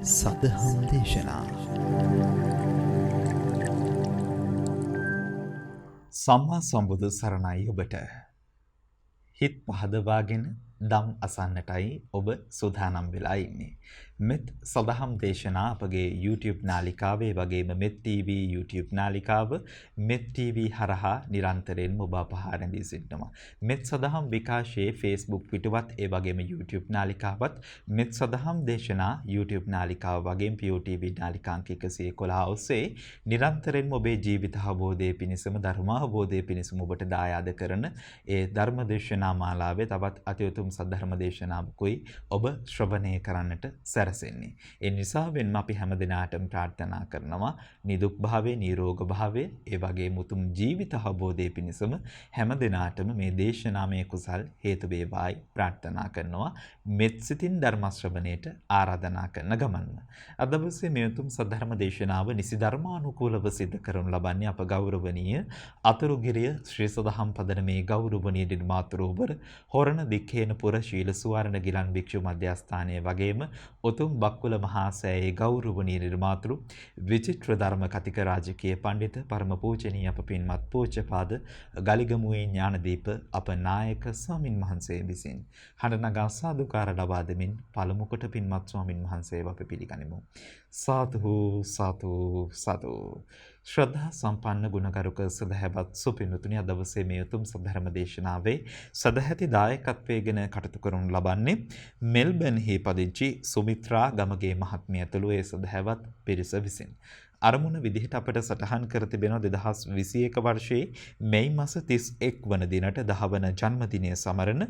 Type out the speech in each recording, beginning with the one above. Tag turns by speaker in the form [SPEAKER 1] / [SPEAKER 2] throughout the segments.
[SPEAKER 1] සදහම් දේශනා සම්මා සම්බුදු සරණයි ඔබට. හිත් පහදවාගෙන දම් අසන්නටයි ඔබ සූදානම් වෙලා ඉන්නේ. මෙත් සදහම් දේශනා අපගේ YouTube නාලිකාවේ වගේම මෙත් TV YouTube නාලිකාව මෙත් TV හරහා නිරන්තරයෙන්ම ඔබ අපහා රැඳී සිටිනවා. මෙත් සදහම් විකාශයේ Facebook පිටුවත් ඒ වගේම YouTube නාලිකාවත් මෙත් සදහම් දේශනා YouTube නාලිකාව වගේම POTV නාලිකාංක 111 ඔස්සේ නිරන්තරයෙන්ම ඔබේ ජීවිත අවබෝධයේ පිණිසම ධර්ම අවබෝධයේ පිණිසම ඔබට දායාද කරන ඒ ධර්ම දේශනා මාලාවේ තවත් අතිඋතුම් සද්ධර්ම දේශනාවකුයි ඔබ ශ්‍රවණය කරන්නට සැරසෙන්නේ. ඒ නිසාවෙන්ම අපි හැම දිනාටම ප්‍රාර්ථනා කරනවා නිදුක් භාවයේ නිරෝග භාවයේ ඒ වගේම උතුම් ජීවිත අවබෝධයේ පිණිසම හැම දිනාටම මේ දේශනාමය කුසල් හේතු වේවායි ප්‍රාර්ථනා කරනවා. මෙත් සිතින් ධර්ම ශ්‍රවණයට ආරාධනා කරන ගමන්ම අද දවසේ මේ උතුම් සද්ධර්ම දේශනාව නිසි ධර්මානුකූලව සිදු කරනු ලබන්නේ අප ගෞරවනීය අතුරුගිරිය ශ්‍රී සදහම් පදනමේ ගෞරවනීය නිර්මාතෘවරු හොරණ දික්කේනපුර ශීල සුවර්ණ ගිලන් භික්ෂු මධ්‍යස්ථානයේ වගේම උතුම් බක්කුල මහා සෑයේ ගෞරවනීය නිර්මාතෘ විචිත්‍ර ධර්ම කතික රාජකීය පඬිත පරම පූජනීය අප පින්වත් පූජ්‍යපාද ගලිගමුවේ ඥානදීප අප නායක ස්වාමින් වහන්සේ විසින් හඬනගා සාදුකාර ලබා දෙමින් පළමු කොට පින්වත් ස්වාමින් වහන්සේව අපි පිළිගනිමු. සාදු සාදු සාදු. ශ්‍රද්ධා සම්පන්න ගුණගරුක සදහැවත් සුපින්තුනි අද දවසේ මේ උතුම් සද්ධර්ම දේශනාවේ සදැහැති දායකත්වයෙන් කටයුතු කරනු ලබන්නේ මෙල්බර්න්හි පදිංචි සුමිත්‍රා ගමගේ මහත්මිය ඇතුළු ඒ සදහැවත් පිරිස විසින්. අරමුණ විදිහට අපට සටහන් කර තිබෙනවා 2021 වර්ෂයේ මැයි මාස 31 වන දිනට 10 වන ජන්මදිනය සමරන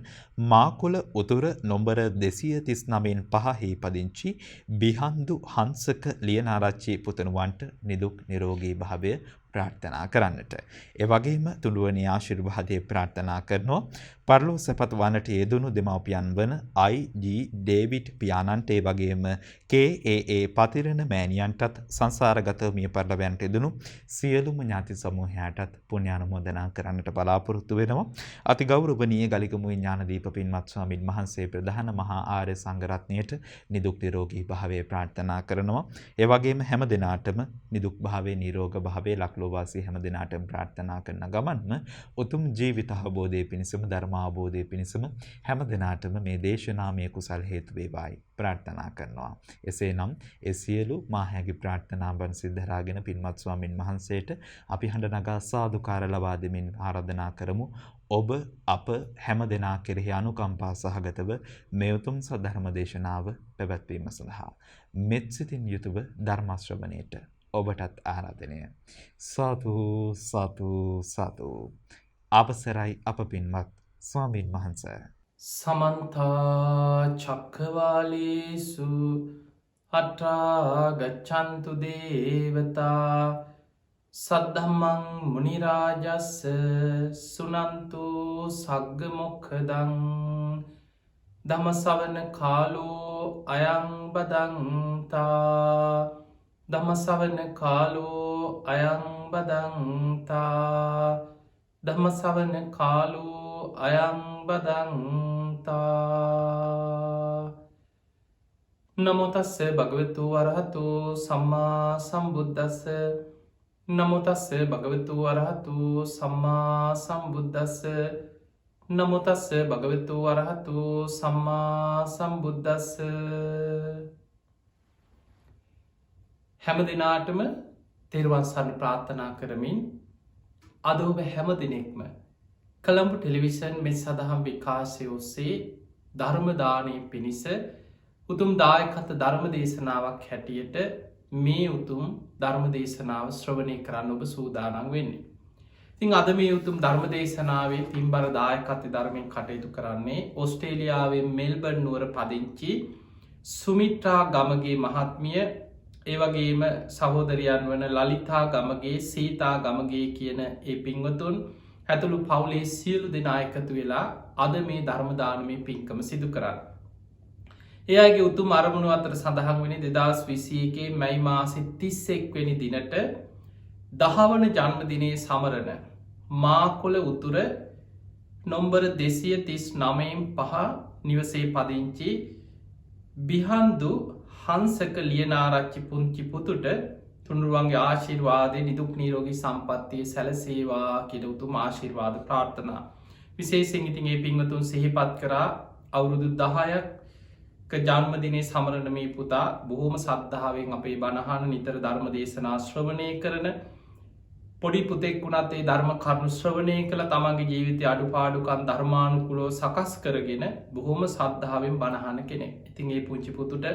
[SPEAKER 1] මාකුල උතුර නොම්බර 239 5හි පදිංචි බිහන්දු හංසක ලියනාරච්චි පුතණුවන්ට නිදුක් නිරෝගී භාවය ප්‍රාර්ථනා කරන්නට. ඒ වගේම තුඩුවනේ ආශිර්වාදයේ ප්‍රාර්ථනා කරනවා. පරලෝ සපත් වන්නට යෙදුණු දෙමව්පියන් වන I.G. ඩේවිඩ් පියාණන්ට ඒ වගේම K.A.A. පතිරණ මෑණියන්ටත් සංසාරගතව මිය පරලොවට යෙදුණු සියලුම ඥාති සමූහයාටත් පුණ්‍යානුමෝදනා කරන්නට බලාපොරොත්තු වෙනවා. අති ගෞරවනීය ගලිගමුවේ ඥානදීප පින්වත් ස්වාමින් වහන්සේ ප්‍රධාන මහා ආර්ය සංඝ රත්නයට නිදුක් නිරෝගී භාවය ප්‍රාර්ථනා කරනවා. ඒ වගේම හැම දිනාටම නිදුක් භාවයේ නිරෝග භාවයේ ලක්ලෝවාසී හැම දිනාටම ප්‍රාර්ථනා කරන ගමන්ම උතුම් ජීවිත අවබෝධයේ පිණිසම ධර්ම අවබෝධයේ පිණිසම හැම දිනාටම මේ දේශනාමය කුසල් හේතු වේවායි ප්‍රාර්ථනා කරනවා. එසේනම් ඒ සියලු මාහැගේ ප්‍රාර්ථනාවන් සිද්ධාරාගෙන පින්වත් ස්වාමින් වහන්සේට අපි හඬ නගා සාදුකාර ලබා දෙමින් ආරාධනා කරමු. ඔබ අප හැම දෙනා කෙරෙහි අනුකම්පා සහගතව මේ උතුම් සද්ධර්ම දේශනාව පැවැත්වීම සඳහා මෙත් සිතින් යුතුව ධර්ම ශ්‍රවණයට ඔබටත් ආරාධනය. සාදු සාදු සාදු. අවසරයි අප පින්වත් ස්වාමීන් වහන්සේ.
[SPEAKER 2] සමන්ත චක්කවාලේසු අත්‍රා ගච්ඡන්තු දේවතා සද්ධම්මං මුනි රාජස්ස සුනන්තු සග්ග මොක්ඛදං ධම්ම ශ්‍රවණ කාලෝ අයං බදන්තා ධම්ම ශ්‍රවණ කාලෝ අයං බදන්තා ධම්ම ශ්‍රවණ කාලෝ අයං බදන්තා. නමෝ තස්ස භගවතු වරහතු සම්මා සම්බුද්දස්ස නමෝ තස්ස භගවතු වරහතු සම්මා සම්බුද්දස්ස නමෝ තස්ස භගවතු වරහතු සම්මා සම්බුද්දස්ස. හැම දිනාටම තෙරුවන් සරණ ප්‍රාර්ථනා කරමින් අද ඔබ හැම දිනෙකම කොළඹ ටෙලිවිෂන් මෙත් සදහම් විකාශය ඔස්සේ ධර්ම දානය පිණිස උතුම් දායකත්ව ධර්ම දේශනාවක් හැටියට මේ උතුම් ධර්ම දේශනාව ශ්‍රවණය කරන්න ඔබ සූදානම් වෙන්නේ. ඉතින් අද මේ උතුම් ධර්ම දේශනාවේ පින්බර දායකත්ව ධර්මයෙන් කටයුතු කරන්නේ ඕස්ට්‍රේලියාවේ මෙල්බර්න් නුවර පදිංචි සුමිත්‍රා ගමගේ මහත්මිය, ඒ වගේම සහෝදරයන් වන ලලිතා ගමගේ, සීතා ගමගේ කියන ඒ පින්වතුන් ඇතුළු පවුලේ සියලු දෙනා එකතු වෙලා අද මේ ධර්ම දානමය පින්කම සිදු කරන්න. ඒ අයගේ උතුම් අරමුණු අතර සඳහන් වෙන්නේ 2021 මැයි මාසේ 31 වෙනි දිනට 10 වන ජන්මදිනයේ සමරන මාකොළ උතුර නොම්බර 239 5 නිවසේ පදිංචි බිහන්දු හංසක ලියනාරච්චි පුංචි පුතුට තුනුරුවන්ගේ ආශිර්වාදය නිදුක් නිරෝගී සම්පත්තිය සැලසේවා කියලා උතුම් ආශිර්වාද ප්‍රාර්ථනා. විශේෂයෙන් ඉතින් ඒ පින්වතුන් සිහිපත් කරා අවුරුදු 10ක ජන්මදිනයේ සමරන මේ පුතා බොහොම සද්ධාවෙන් අපේ බණහන නිතර ධර්ම දේශනා ශ්‍රවණය කරන පොඩි පුතෙක් වුණත් ඒ ධර්ම කරුණු ශ්‍රවණය කළ තමන්ගේ ජීවිතය අඩුපාඩුකම් ධර්මානුකූලව සකස් කරගෙන බොහොම සද්ධාවෙන් බණහන කෙනෙක්. ඉතින් ඒ පුංචි පුතුට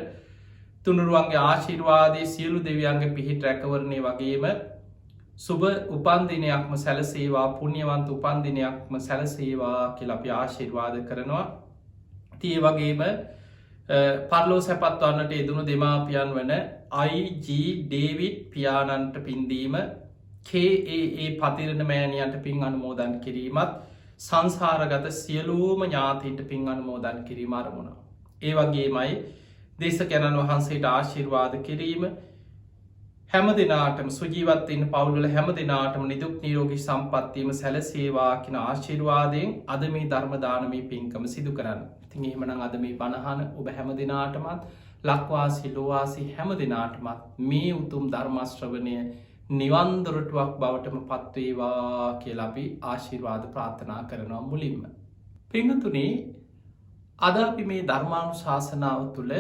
[SPEAKER 2] තුනුරුවන්ගේ ආශිර්වාදයේ සියලු දෙවියන්ගේ පිහිට රැකවරණය වගේම සුබ උපන්දිනයක්ම සැලසේවා පුණ්‍යවන්ත උපන්දිනයක්ම සැලසේවා කියලා අපි ආශිර්වාද කරනවා. ඒ වගේම පරලෝ සැපත් වන්නට යෙදුණු දෙමාපියන් වන I.G. ඩේවිඩ් පියාණන්ට පින්දීම KAA පතිරණ මෑණියන්ට පින් අනුමෝදන් කිරීමත් සංසාරගත සියලූම ඥාතීන්ට පින් අනුමෝදන් කිරීම අරමුණ. ඒ වගේමයි දේශකයන්න් වහන්සේට ආශිර්වාද කිරීම හැම දෙනාටම සුජීවත්වන්න පවුලල හැම දෙනාටම නිදුක් නිරෝගී සම්පත්තියම සැලසේවා කියෙන ආශිර්වාදයෙන් අද මේ ධර්මදානමී පින්කම සිදු කරන්න. ඉතින් එහෙමනම් අද මේ බණහන ඔබ හැම දෙනාටමත් ලක්වාසි ලොවාසි හැම දෙනාටමත් මේ උතුම් ධර්මශ්‍රවණය නිවන්දොරටුවක් බවටම පත්වේවා කියලා අපි ආශිර්වාද ප්‍රාර්ථනා කරනවා මුලින්ම. පිංහතුනේ අද අපි මේ ධර්මානු ශාසනාව තුළ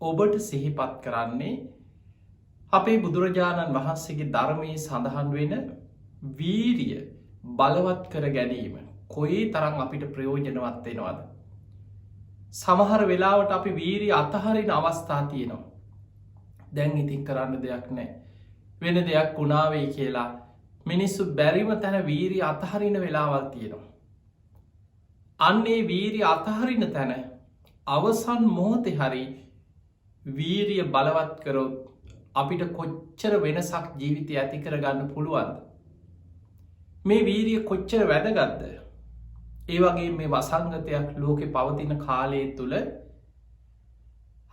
[SPEAKER 2] ඔබට සිහිපත් කරන්නේ අපේ බුදුරජාණන් වහන්සේගේ ධර්මයේ සඳහන් වෙන වීරිය බලවත් කර ගැනීම කොයි තරම් අපිට ප්‍රයෝජනවත් වෙනවද. සමහර වෙලාවට අපි වීරිය අතහරින අවස්ථා තියෙනවා. දැන් ඉතින් කරන්න දෙයක් නෑ. වෙන දෙයක් වුණාවෙයි කියලා මිනිස්සු බැරිම තැන වීරිය අතහරින වෙලාවල් තියෙනවා. අන්නේ වීරිය අතහරින තැන අවසන් මොහොතේ හරි වීරිය බලවත් කරොත් අපිට කොච්චර වෙනසක් ජීවිතය ඇති කරගන්න පුළුවන්ද. මේ වීරිය කොච්චර වැදගත්ද. ඒ වගේ මේ වසංගතයක් ලෝකෙ පවතින කාලය තුළ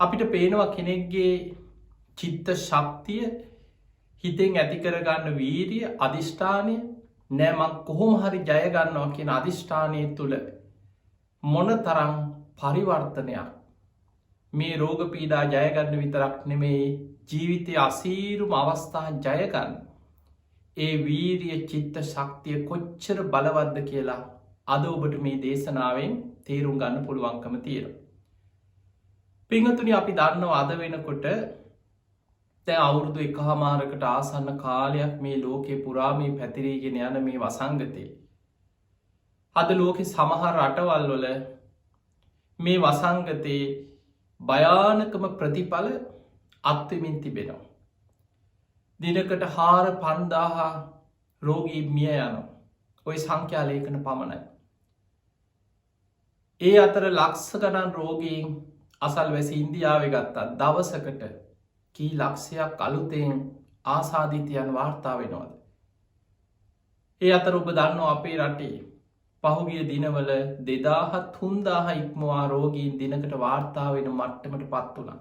[SPEAKER 2] අපිට පේනවා කෙනෙක්ගේ චිත්ත ශක්තිය හිතෙන් ඇති කරගන්න වීරිය අධිෂ්ඨානය නෑමක් කොහොම හරි ජයගන්නවා කියන අධිෂ්ඨානය තුළ මොන තරම් පරිවර්තනයක් මේ රෝග පීඩා ජයගන්න විතරක් නෙමේ ජීවිතය අසීරුම අවස්ථා ජයගන්න ඒ වීරිය චිත්ත ශක්තිය කොච්චර බලවද්ද කියලා අද ඔබට මේ දේශනාවෙන් තේරුම් ගන්න පුළුවන්කම තියෙන. පිංහතුනි අපි දන්නවා අද වෙනකොට තැ අවුරුදු 1.5කට ආසන්න කාලයක් මේ ලෝකෙ පුරාමී පැතිරීගෙන යන මේ වසංගතය. අද ලෝකෙ සමහර රටවල් වල මේ වසංගතයේ භයානකම ප්‍රතිඵල අත්වෙමින් තිබෙනවා. දිනකට 4,500 රෝගී මිය යන ඔය සංඛ්‍යාලේඛන පමණයි. ඒ අතර ලක්ෂ ගණන් රෝගීන් අසල්වැසි ඉන්දියාවේ ගත්තා දවසකට කී ලක්ෂයක් අලුතෙන් ආසාධිතයන් වාර්තා වෙනවද. ඒ අතර ඔබ දන්නවා අපේ රටේ පහුගිය දිනවල 2,000-3,000 ඉක්මවා රෝගීන් දිනකට වාර්තා වෙන මට්ටමට පත් වුණා.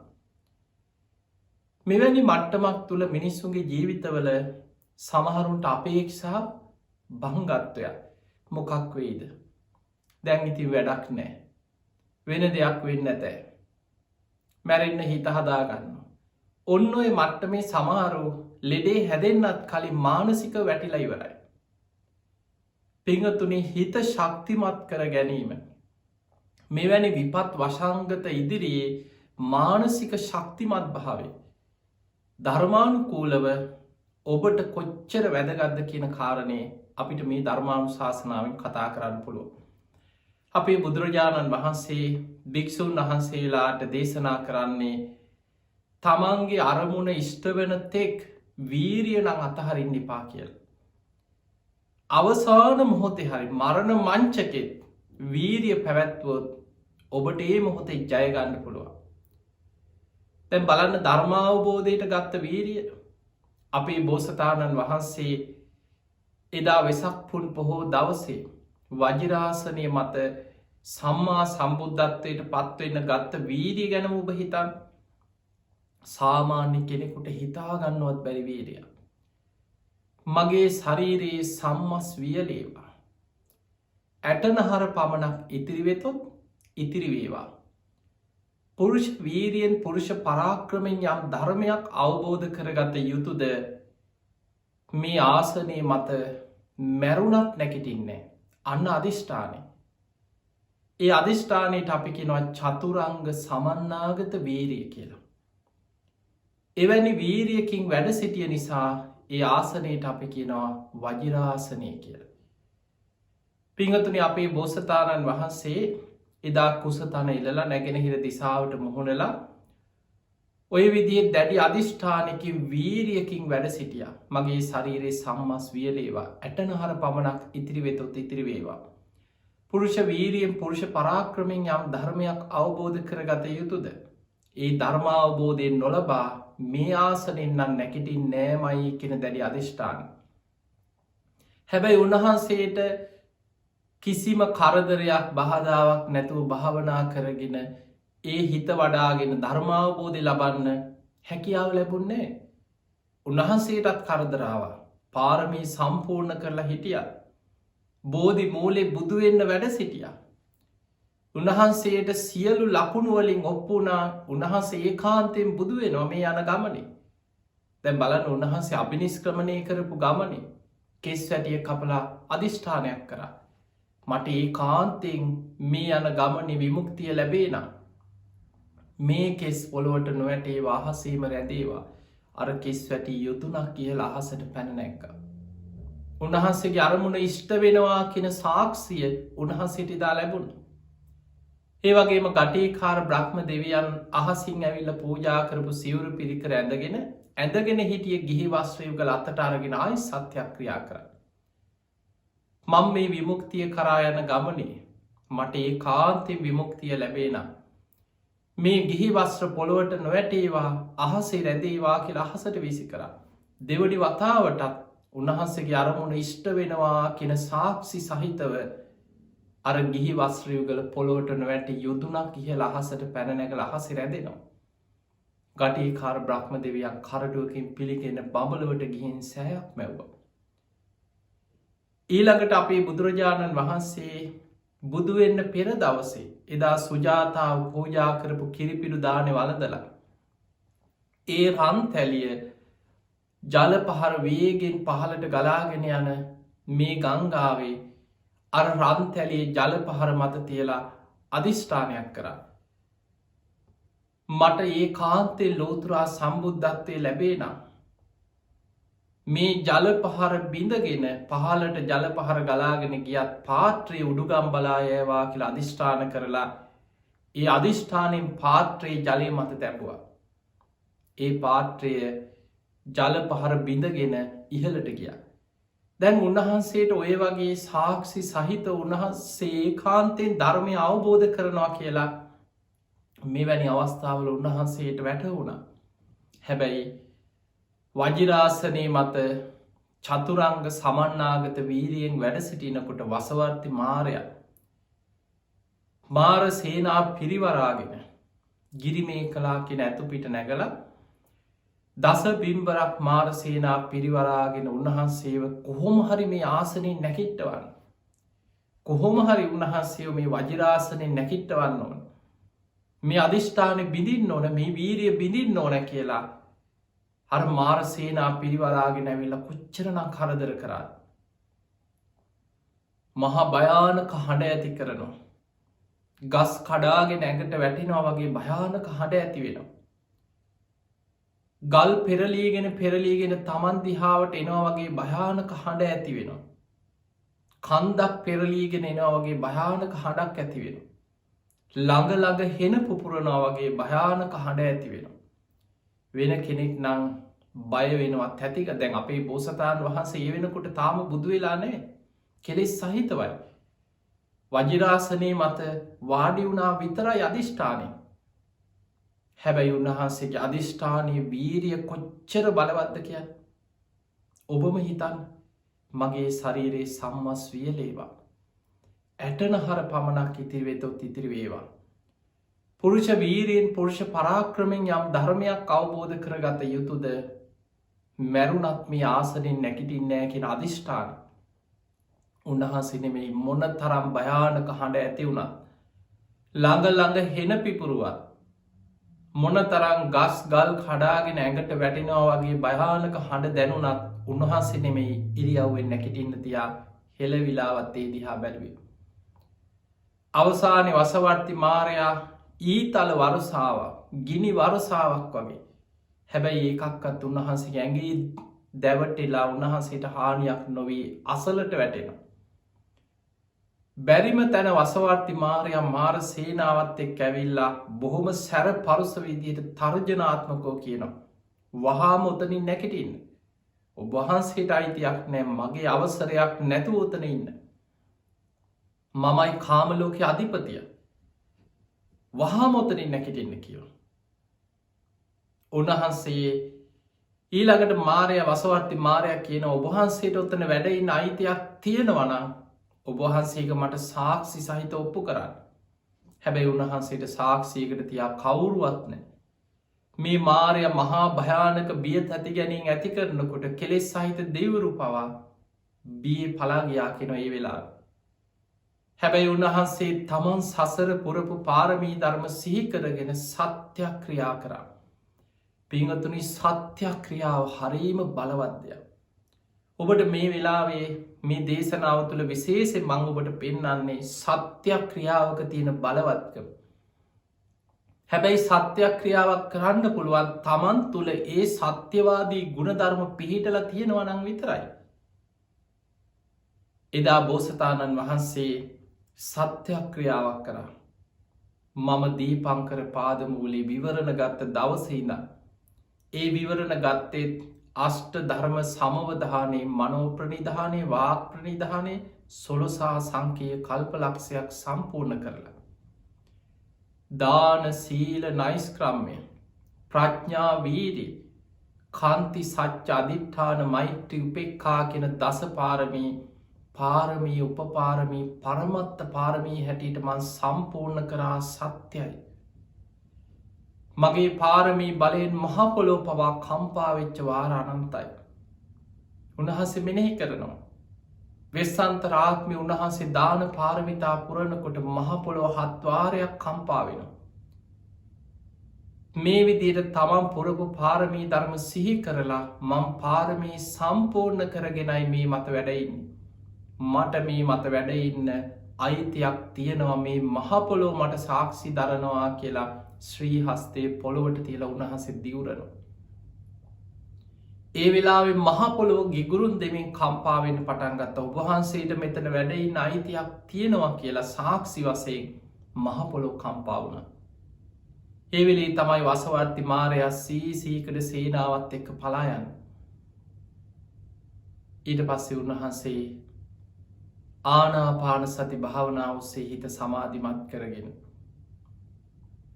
[SPEAKER 2] මෙවැනි මට්ටමක් තුළ මිනිස්සුන්ගේ ජීවිතවල සමහරුන්ට අපේක්ෂා බංගත්වයක් මොකක් වෙයිද. දැන් ඉති වැඩක් නෑ. වෙන දෙයක් වෙන්න ඇතෑ. මැරෙන්න හිත හදාගන්න. ඔන්න ඔය මට්ටමේ සමහරු ලෙඩේ හැදෙන්න්නත් කලින් මානසික වැටිලා ඉවරයි. පිංහතුනි හිත ශක්තිමත් කර ගැනීම. මෙවැනි විපත් වශංගත ඉදිරියේ මානසික ශක්තිමත් භාවේ. ධර්මානුකූලව ඔබට කොච්චර වැදගත්ද කියන කාරණය අපිට මේ ධර්මානු ශාසනාවෙන් කතා කරන්න පුළුව. අපේ බුදුරජාණන් වහන්සේ භික්‍ෂූන් වහන්සේලාට දේශනා කරන්නේ තමන්ගේ අරමුණ ඉෂ්ටවෙන තෙක් වීරිය නං අතහරින් නිපා කියල. අවසාන මොහොතේ හරි මරණ මංචකෙත් වීරිය පැවැත්වොත් ඔබට ඒ මොහොතේ ජයගන්න පුළුවන්. තැන් බලන්න ධර්මාවබෝධයට ගත්ත වීරිය අපේ බෝසතාණන් වහන්සේ එදා වෙසක් පුන් පොහෝ දවසේ වජිරාසනය මත සම්මා සම්බුද්ධත්වයට පත්වවෙන්න ගත්ත වීරිය ගැනම ඔබ හිතන් සාමාන්‍ය කෙනෙකුට හිතාගන්නවත් බැරි වීරිය. මගේ ශරීරයේ සම්මස් වියලේවා. ඇටනහර පමණක් ඉතිරිවෙතොත් ඉතිරිවේවා. පුරුෂ වීරියෙන් පුරුෂ පරාක්‍රමයෙන් යම් ධර්මයක් අවබෝධ කරගත යුතුද මේ ආසනයේ මත මැරුණත් නැකිටින්නේ. අන්න අධිෂ්ඨානය. ඒ අධිෂ්ඨානයට අපි කෙනවා චතුරංග සමන්නාගත වීරිය කියලා. එවැනි වීරියකින් වැඩ සිටිය නිසා ඒ ආසනයට අපි කියනවා වජිරාසනය කියලා. පිංහතුනි අපේ බෝසතාණන් වහන්සේ එදා කුසතන ඉල්ලලා නැගෙනහිර දිසාවට මුහුණලා ඔය විදිහේ දැඩි අධිෂ්ඨානකින් වීරියකින් වැඩ සිටියා. මගේ ශරීරයේ සම්මස් වියලේවා ඇටනහර පමණක් ඉතිරි වෙතොත් ඉතිරි වේවා. පුරුෂ වීරියෙන් පුරුෂ පරාක්‍රමයෙන් යම් ධර්මයක් අවබෝධ කරගත යුතුද. ඒ ධර්මාවබෝධයෙන් නොලබා මේ ආසනෙන් නම් නැකිටින් නෑමයි කෙන දැඩි අධිෂ්ඨාන. හැබැයි උන්වහන්සේට කිසිම කරදරයක් බහදාවක් නැතුව භාවනා කරගෙන ඒ හිත වඩාගෙන ධර්මාවබෝධය ලබන්න හැකියාව ලැබුන්නේ. උන්වහන්සේටත් කරදරාව පාරමී සම්පූර්ණ කරලා හිටිය. බෝධි මූලේ බුදුවෙන්න වැඩ සිටිය. උන්වහන්සේට සියලු ලකුණුවලින් ඔප්පුනා උන්වහන්සේ ඒ කාන්තයෙන් බුදුවෙනවා මේ යන ගමනේ. දැන් බලන්න උන්වහන්සේ අභිනිස්ක්‍රමණය කරපු ගමනේ කෙස් වැටිය කපලා අධිෂ්ඨානයක් කරා. මට ඒ කාන්තයෙන් මේ යන ගමනේ විමුක්තිය ලැබේනම් මේ කෙස් පොළොවට නොවැටේවා අහසේම රැඳේවා. අර කෙස් වැටි යුතුනක් කියලා අහසට පැන නැග්ගා. උන්වහන්සේගේ අරමුණ ඉෂ්ට වෙනවා කියන සාක්ෂිය උන්වහන්සේට ඉදා ලැබුණ. ඒ වගේම ගටේකාර බ්‍රහ්ම දෙවියන් අහසින් ඇවිල්ලා පූජා කරපු සිවුරු පිරිකර ඇඳගෙන හිටිය ගිහි වස්ත්‍රයුගල අතට අරගෙන ආයි සත්‍යක්‍රියා කරන්න. මම මේ විමුක්තිය කරා යන ගමනේ මට ඒ කාන්තෙන් විමුක්තිය ලැබේනම් මේ ගිහි වස්ත්‍ර පොළොවට නොවැටේවා අහසේ රැඳේවා කියලා අහසට විසි කරා. දෙවනි වතාවටත් උන්වහන්සේගේ අරමුණ ඉෂ්ට වෙනවා කියන සාක්ෂි සහිතව අර ගිහි වස්ත්‍රයුගල පොළොවට නොවැටි යුදුනක් ඉහළ අහසට පැන නැගලා අහසේ රැඳෙනවා. ගටේකාර බ්‍රහ්ම දෙවියන් කරඩුවකින් පිළිගෙන බඹලොවට ගිහින් සෑයක් මැව්වා. ඊළඟට අපේ බුදුරජාණන් වහන්සේ බුදුවෙන්න පෙර දවසේ එදා සුජාතාව පූජා කරපු කිරිපිඩු දානෙ වලදලා. ඒ රන් තැලිය ජල පහර වේගෙන් පහලට ගලාගෙන යන මේ ගංගාවේ අර රන් තැලියේ ජල පහර මත තියලා අධිෂ්ඨානයක් කරා. මට ඒ කාන්තේ ලෝතුරා සම්බුද්ධත්වය ලැබේ නම් මේ ජල පහර බිඳගෙන පහලට ජල පහර ගලාගෙන ගියත් පාත්‍රයේ උඩුගම් බලායවා කියලා අධිෂ්ඨාන කරලා ඒ අධිෂ්ඨානයෙන් පාත්‍රයේ ජලය මත තැබුවා. ඒ පාත්‍රය ජල පහර බිඳගෙන ඉහලට ගිය. දැන් උන්වහන්සේට ඔය වගේ සාක්ෂි සහිත උන්වහන්සේ ඒකාන්තයෙන් ධර්මය අවබෝධ කරනවා කියලා මෙවැනි අවස්ථාවල උන්වහන්සේට වැටහුණා. හැබැයි වජිරාසනයේ මත චතුරංග සමන්නාගත වීරියෙන් වැඩ සිටිනකොට වසවර්ති මාරය මාර සේනා පිරිවරාගෙන ගිරිමේ කලා කෙන ඇතු පිට නැගල දස බිම්බරක් මාර සේනා පිරිවරාගෙන උන්වහන්සේව කොහොම හරි මේ ආසනයෙන් නැකිට්ටවන්න. කොහොම හරි උන්වහන්සේ මේ වජිරාසනයෙන් නැකිට්ටවන්න ඕන. මේ අධිෂ්ඨානය බිඳින්න ඕන මේ වීරිය බිඳින්න ඕන කියලා අර මාර සේනා පිරිවරාගෙන ඇවිල්ලා කොච්චරනම් කරදර කරාද. මහා භයානක හඬ ඇති කරනවා. ගස් කඩාගෙන ඇඟට වැටෙනවා වගේ භයානක හඬ ඇති වෙනවා. ගල් පෙරලීගෙන තමන් දිහාවට එනවා වගේ භයානක හඬ ඇති වෙනවා. කන්දක් පෙරලීගෙන එනවා වගේ භයානක හඬක් ඇති වෙනවා. ළඟ හෙන පුපුරනවා වගේ භයානක හඬ ඇති වෙනවා. වෙන කෙනෙක් නම් බය වෙනවත් ඇතික. දැන් අපේ බෝසතාණන් වහන්සේ ඒ වෙනකොට තාම බුදු වෙලා නැහැ. කෙලෙස් සහිතවයි. වජිරාසනයේ මත වාඩි වුණා විතරයි අධිෂ්ඨානය. හැබැයි උන්වහන්සේගේ අධිෂ්ඨානයේ වීරිය කොච්චර බලවත්ද කියන්නේ. ඔබම හිතන්න මගේ ශරීරයේ සම්මස් වියලේවා. ඇටනහර පමණක් ඉතිරි වෙතොත් ඉතිරි වේවා. පුරුෂ වීරියෙන් පුරුෂ පරාක්‍රමයෙන් යම් ධර්මයක් අවබෝධ කරගත යුතුද මැරුණත් මේ ආසනෙන් නැගිටින්නේ නැහැ කියන අධිෂ්ඨාන. උන්වහන්සේ නෙමෙයි මොන තරම් භයානක හඬ ඇති වුණත් ළඟ හෙන පිපුරුවත් මොන තරම් ගස් ගල් කඩාගෙන ඇඟට වැටෙනවා වගේ භයානක හඬ දැනුනත් උන්වහන්සේ නෙමෙයි ඉරියව්වෙන් නැගිටින්න තියා හෙළවිලාවත් ඒ දිහා බැලුවේ. අවසානයේ වසවර්ති මාරයා ඊතල වර්ෂාවක්, ගිනි වර්ෂාවක් වගේ. හැබැයි ඒකක්වත් උන්වහන්සේගේ ඇඟේ දැවටෙලා උන්වහන්සේට හානියක් නොවී අසලට වැටෙනවා. බැරිම තැන වසවර්ති මාරයා මාර සේනාවත් එක්ක ඇවිල්ලා බොහොම සැර පරුස විදියට තර්ජනාත්මකව කියනවා. වහාම ඔතනින් නැගිටින්න. ඔබ වහන්සේට අයිතියක් නැහැ, මගේ අවසරයක් නැතුව ඔතන ඉන්න. මමයි කාම ලෝකයේ අධිපතිය. වහාම ඔතනින් නැගිටින්න කියනවා. උන්වහන්සේ ඊළඟට මාරයා වසවර්ති මාරයා කියන ඔබ වහන්සේට ඔතන වැඩ ඉන්න අයිතියක් තියෙනවා නම් ඔබ වහන්සේක මට සාක්ෂි සහිත ඔප්පු කරන්න. හැබැයි උන්වහන්සේට සාක්ෂියකට තියා කවුරුවත් නැහැ. මේ මාරයා මහා භයානක බිය තැති ගැනීම ඇති කරනකොට කෙලෙස් සහිත දෙවිවරු පවා බියේ පලා ගියා කියන ඒ වෙලාවේ. හැබැයි උන්වහන්සේ තමන් සසර පුරපු පාරමී ධර්ම සිහි කරගෙන සත්‍යක්‍රියා කරා. පින්වතුනි, සත්‍යක්‍රියාව හරීම බලවත් දෙයක්. ඔබට මේ වෙලාවේ මේ දේශනාව තුළ විශේෂයෙන් මම ඔබට පෙන්වන්නේ සත්‍යක්‍රියාවක තියෙන බලවත්කම. හැබැයි සත්‍යක්‍රියාවක් කරන්න පුළුවන් තමන් තුළ ඒ සත්‍යවාදී ගුණධර්ම පිහිටලා තියෙනවා නම් විතරයි. එදා බෝසතාණන් වහන්සේ සත්‍යක්‍රියාවක් කරා. මම දීපංකර පාදමූලේ විවරණ ගත්ත දවසේ ඉඳන් ඒ විවරණ ගත්තෙත් අෂ්ට ධර්ම සමවධානයේ, මනෝ ප්‍රනිධානයේ, වාක් ප්‍රනිධානයේ, සොළොසා සංකේය කල්පලක්ෂයක් සම්පූර්ණ කරලා. දාන, සීල, නෛෂ්ක්‍රම්‍ය, ප්‍රඥා, වීර්ය, කාන්ති, සත්‍ය, අදිඨාන, මෛත්‍රී, උපේක්ඛා කියන දස පාරමී, පාරමී, උපපාරමී, පරමත්ත පාරමී හැටියට මං සම්පූර්ණ කරා සත්‍යයි. මගේ පාරමී බලයෙන් මහපොළොව පවා කම්පාවෙච්ච වාර අනන්තයි. උන්වහන්සේ මෙනෙහි කරනවා. වෙස්සන්තරාත්මය උන්වහන්සේ දාන පාරමිතා පුරණකොට මහපොළොව 7 වාරයක් කම්පා වෙනවා. මේ විදිහට තමන් පුරපු පාරමී ධර්ම සිහි කරලා මම පාරමී සම්පූර්ණ කරගෙනයි මේ මත වැඩ ඉන්නේ. මට මේ මත වැඩ ඉන්න අයිතියක් තියෙනවා, මේ මහපොළොව මට සාක්ෂි දරනවා කියලා ශ්‍රී හස්තේ පොළොවට තියලා උන්වහන්සේ දිවුරනවා. ඒ වෙලාවේ මහපොළොව ගිගුරුන් දෙමින් කම්පා වෙන්න පටන් ගත්තා. ඔබ වහන්සේට මෙතන වැඩ ඉන්න අයිතියක් තියෙනවා කියලා සාක්ෂි වශයෙන් මහපොළොව කම්පා වුණා. ඒ වෙලේ තමයි වසවර්ති මාරයා සීසීකඩ සේනාවත් එක්ක පලා යන්නේ. ඊට පස්සේ උන්වහන්සේ ආනාපාන සති භාවනාව ඔස්සේ හිත සමාධිමත් කරගෙන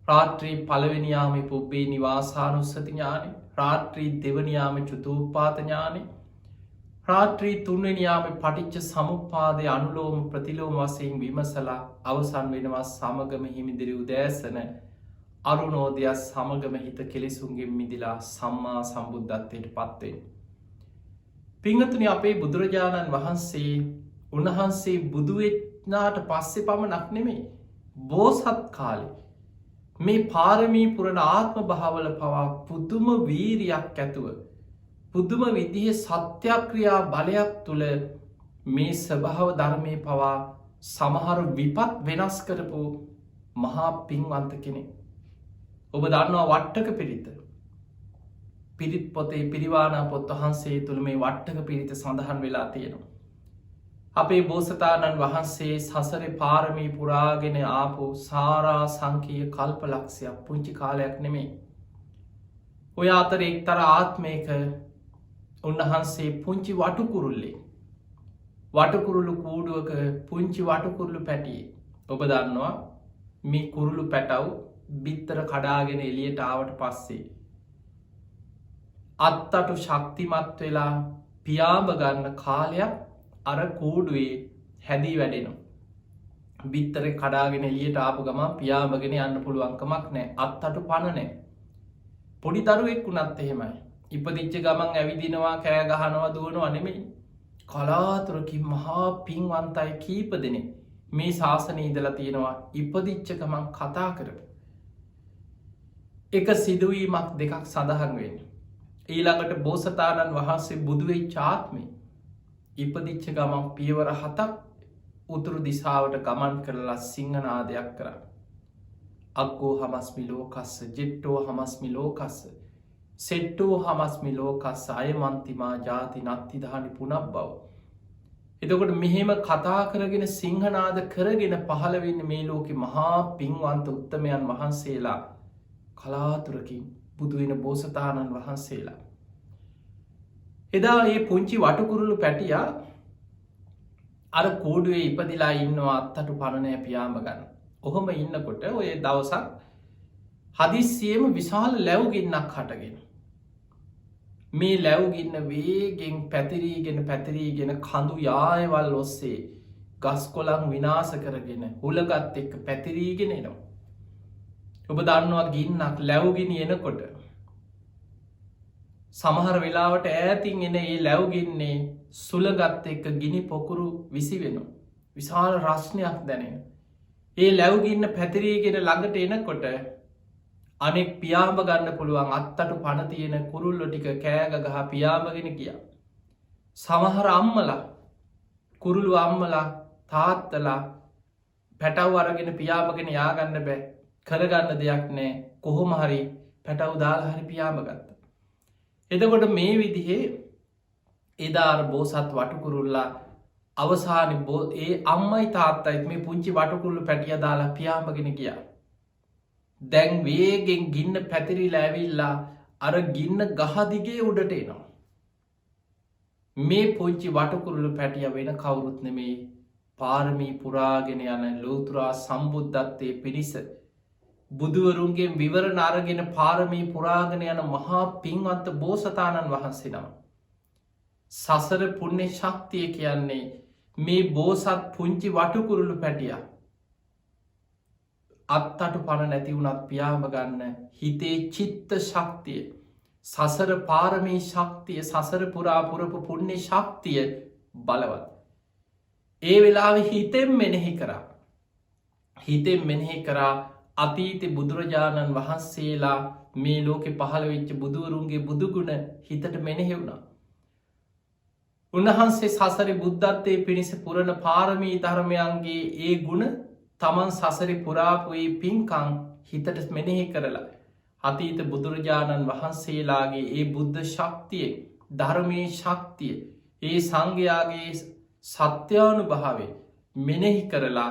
[SPEAKER 2] රාත්‍රී පළවෙනි යාමේ පුබ්බේ නිවාසානුස්සති ඥානෙ, රාත්‍රී දෙවනි යාමේ චතුප්පාත ඥානෙ, රාත්‍රී තුන්වෙනි යාමේ පටිච්ච සමුප්පාදයේ අනුලෝම ප්‍රතිලෝම වශයෙන් විමසලා අවසන් වෙනවා සමගම හිමිදිරි උදෑසන අරුණෝදය සමගම හිත කෙලෙසුන්ගෙන් මිදිලා සම්මා සම්බුද්ධත්වයට පත් වෙන්නේ. පින්වතුනි, අපේ බුදුරජාණන් වහන්සේ උන්වහන්සේ බුදු වෙනාට පස්සේ පමණක් නෙමෙයි, බෝසත් කාලේ මේ පාරමී පුරණ ආත්ම භාවවල පවා පුදුම වීරියක් ඇතුව, පුදුම විදිහේ සත්‍යක්‍රියා බලයක් තුළ මේ ස්වභාව ධර්මයේ පවා සමහර විපත් වෙනස් කරපු මහා පින්වන්ත කෙනෙක්. ඔබ දන්නවා වට්ටක පිරිත. පිරිත් පොතේ පිරිවානා පොත් වහන්සේ තුළ මේ වට්ටක පිරිත සඳහන් වෙලා තියෙනවා. අපේ බෝසතාණන් වහන්සේ සසරේ පාරමී පුරාගෙන ආපු සාරා සංකීය කල්පලක්ෂයක් පුංචි කාලයක් නෙමෙයි. ඔය අතර එක්තරා ආත්මයක උන්වහන්සේ පුංචි වටුකුරුල්ලේ, වටකුරුළු කූඩුවක පුංචි වටකුරුළු පැටියෙක්. ඔබ දන්නවා මේ කුරුළු පැටව් බිත්තර කඩාගෙන එළියට ආවට පස්සේ අත්තටු ශක්තිමත් වෙලා පියාඹ ගන්න කාලයක් අර කූඩුවේ හැදී වැඩෙනවා. බිත්තර කඩාගෙන එළියට ආපු ගමන් පියාඹගෙන යන්න පුළුවන්කමක් නැහැ. අත්තටු පණ නැහැ. පොඩි දරුවෙක් වුණත් එහෙමයි. ඉපදිච්ච ගමන් ඇවිදිනවා, කෑ ගහනවා, දුවනවා නෙමෙයි. කලාතුරකින් මහා පින්වන්තයි කීප දෙනෙක් මේ ශාසනයේ ඉඳලා තියෙනවා ඉපදිච්ච ගමන් කතා කරපු. එක සිදුවීමක් දෙකක් සඳහන් වෙන්න. ඊළඟට බෝසතාණන් වහන්සේ බුදුවෙයි චාත්මි ඉපදිච්ච ගමන් පියවර 7ක් උතුරු දිසාවට ගමන් කරලා සිංහනාදයක් කර. අක්කෝ හමස්මි ලෝකස්ස ජෙට්ටෝ හමස්මි ලෝකස්ස සෙට්ටෝ හමස්මි ලෝකස්ස අයමන්තිමා ජාති නත්තිධානි පුනක් බව. එතකොට මෙහෙම කතා කරගෙන සිංහනාද කරගෙන පහළවෙන්න මේ ලෝකෙ මහා පින්වන්ත උත්තමයන් වහන්සේලා කලාතුරකින් බුදුවෙන බෝසතාණන් වහන්සේලා. එදා ඒ පුංචි වටකුරුළු පැටියා අර කෝඩුවේ ඉපදිලා ඉන්නවා අත්තටු පණනය පියාඹ ගන්න. ඔහොම ඉන්නකොට ඔය දවසක් හදිස්සියම විශාල ලැව්ගින්නක් හටගෙන. මේ ලැව්ගින්න වේගෙන් පැතිරීගෙන කඳු යායවල් ඔස්සේ ගස් කොළන් විනාස කරගෙන හුලගත් එක්ක පැතිරීගෙන එනවා. ඔබ දන්නවා ගින්නක් ලැව්ගිනි එනකොට සමහර වෙලාවට ඈතින් එන ඒ ලැව්ගින්නේ සුළගත් එක්ක ගිනි පොකුරු විසි වෙනවා. විශාල රශ්නයක් දැනෙන. ඒ ලැව්ගින්න පැතිරීගෙන ළඟට එනකොට අනෙක් පියාඹ ගන්න පුළුවන් අත්තටු පණ තියෙන කුරුල්ලො ටික කෑග ගහ පියාඹගෙන කිය. සමහර අම්මලා කුරුළු අම්මලා තාත්තලා පැටව් අරගෙන පියාඹගෙන යාගන්න බෑ කරගන්න දෙයක් නෑ කොහොම හරි පැටව් දාලා හරි පියාඹ ගත්ත. එතකොට මේ විදිහේ එදාර බෝසත් වටකුරුල්ලා අවසාන ඒ අම්මයි තාත්තයිත් මේ පුංචි වටකුරුල්ලු පැටිය දාලා පියාඹගෙන කියා. දැන් වේගෙන් ගින්න පැතිරිලා ඇවිල්ලා අර ගින්න ගහදිගේ උඩට එනවා. මේ පුංචි වටකුරුළු පැටිය වෙන කවුරුත් නෙමේ පාරමී පුරාගෙන යන ලෝතුරා සම්බුද්ධත්වයේ පිණිස බුදුවරුන්ගේ විවරණ අරගෙන පාරමී පුරාගෙන යන මහා පින්වන්ත බෝසතාණන් වහන්සේ නම. සසර පුණ්‍ය ශක්තිය කියන්නේ මේ බෝසත් පුංචි වටකුරුළු පැටිය අත්තටු පණ නැති වුණත් පියාඹ ගන්න හිතේ චිත්ත ශක්තිය සසර පාරමී ශක්තිය සසර පුරාපුරපු පුණ්‍ය ශක්තිය බලවත්. ඒ වෙලාවෙ හිතෙන් මෙනෙහි කරා. හිතෙන් මෙනෙහි කරා අතීත බුදුරජාණන් වහන්සේලා මේ ලෝකෙ පහළ වෙච්ච බුදුවරුන්ගේ බුදුගුණ හිතට මෙනෙහි වුණා. උන්වහන්සේ සසරි බුද්ධත්වයේ පිණිස පුරණ පාරමී ධර්මයන්ගේ ඒ ගුණ තමන් සසරි පුරාපුයේ පින්කං හිතට මෙනෙහි කරලා අතීත බුදුරජාණන් වහන්සේලාගේ ඒ බුද්ධ ශක්තිය ධර්මී ශක්තිය ඒ සංඝයාගේ සත්‍යානු භාවය මෙනෙහි කරලා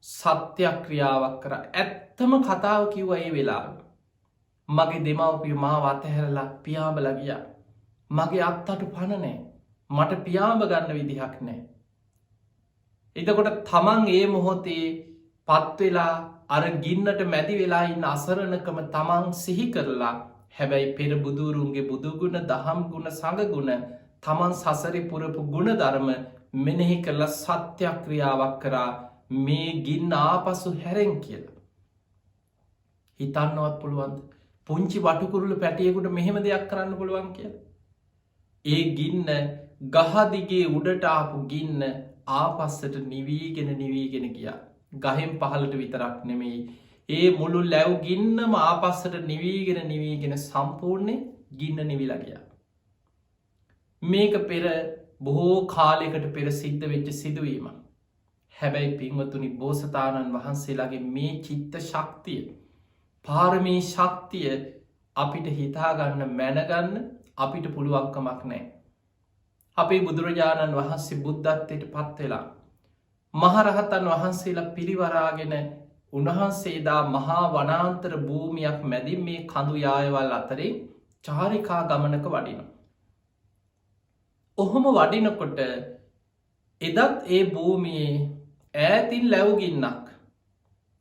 [SPEAKER 2] සත්‍යක්‍රියාවක් කර ඇත්තම කතාව කිව්ව ඒ වෙලා මගේ දෙමව්පිය මාව අතහැරලා පියාඹල ගියා. මගේ අත්තටු පණනෑ මට පියාඹ ගන්න විදිහක් නෑ. එතකොට තමන් ඒ මොහොතේ පත්වෙලා අර ගින්නට මැදි වෙලා ඉන්න අසරණකම තමන් සිහි කරලා හැබැයි පෙර බුදුරුන්ගේ බුදුගුණ දහම් ගුණ සඟගුණ තමන් සසරි පුරපු ගුණ ධර්ම මෙනෙහි කරලා සත්‍යක්‍රියාවක් කරා මේ ගින්න ආපසු හැරෙන් කියලා. හිතන්නවත් පුළුවන්ද පුංචි වටකුරුළු පැටියෙකුට මෙහෙම දෙයක් කරන්න පුළුවන් කියලා. ඒ ගින්න ගහදිගේ උඩට ආපු ගින්න ආපස්සට නිවීගෙන ගියා. ගහෙන් පහලට විතරක් නෙමෙයි ඒ මුළු ලැව් ගින්නම ආපස්සට නිවීගෙන සම්පූර්ණය ගින්න නිවිලා ගියා. මේක පෙර බොහෝ කාලයකට පෙර සිද්ධ වෙච්ච සිදුවීම. හැබැයි පින්වතුනි බෝසතාණන් වහන්සේලාගේ මේ චිත්ත ශක්තිය පාරමී ශක්තිය අපිට හිතාගන්න මැනගන්න අපිට පුළුවන්කමක් නෑ. අපේ බුදුරජාණන් වහන්සේ බුද්ධත්වයට පත්වෙලා මහරහතන් වහන්සේලා පිරිවරාගෙන උන්වහන්සේදා මහා වනාන්තර භූමියක් මැදින් මේ කඳු යායවල් අතරේ චාරිකා ගමනක වඩින. ඔහොම වඩිනකොට එදත් ඒ භූමියේ ඈතින් ලැව්ගින්නක්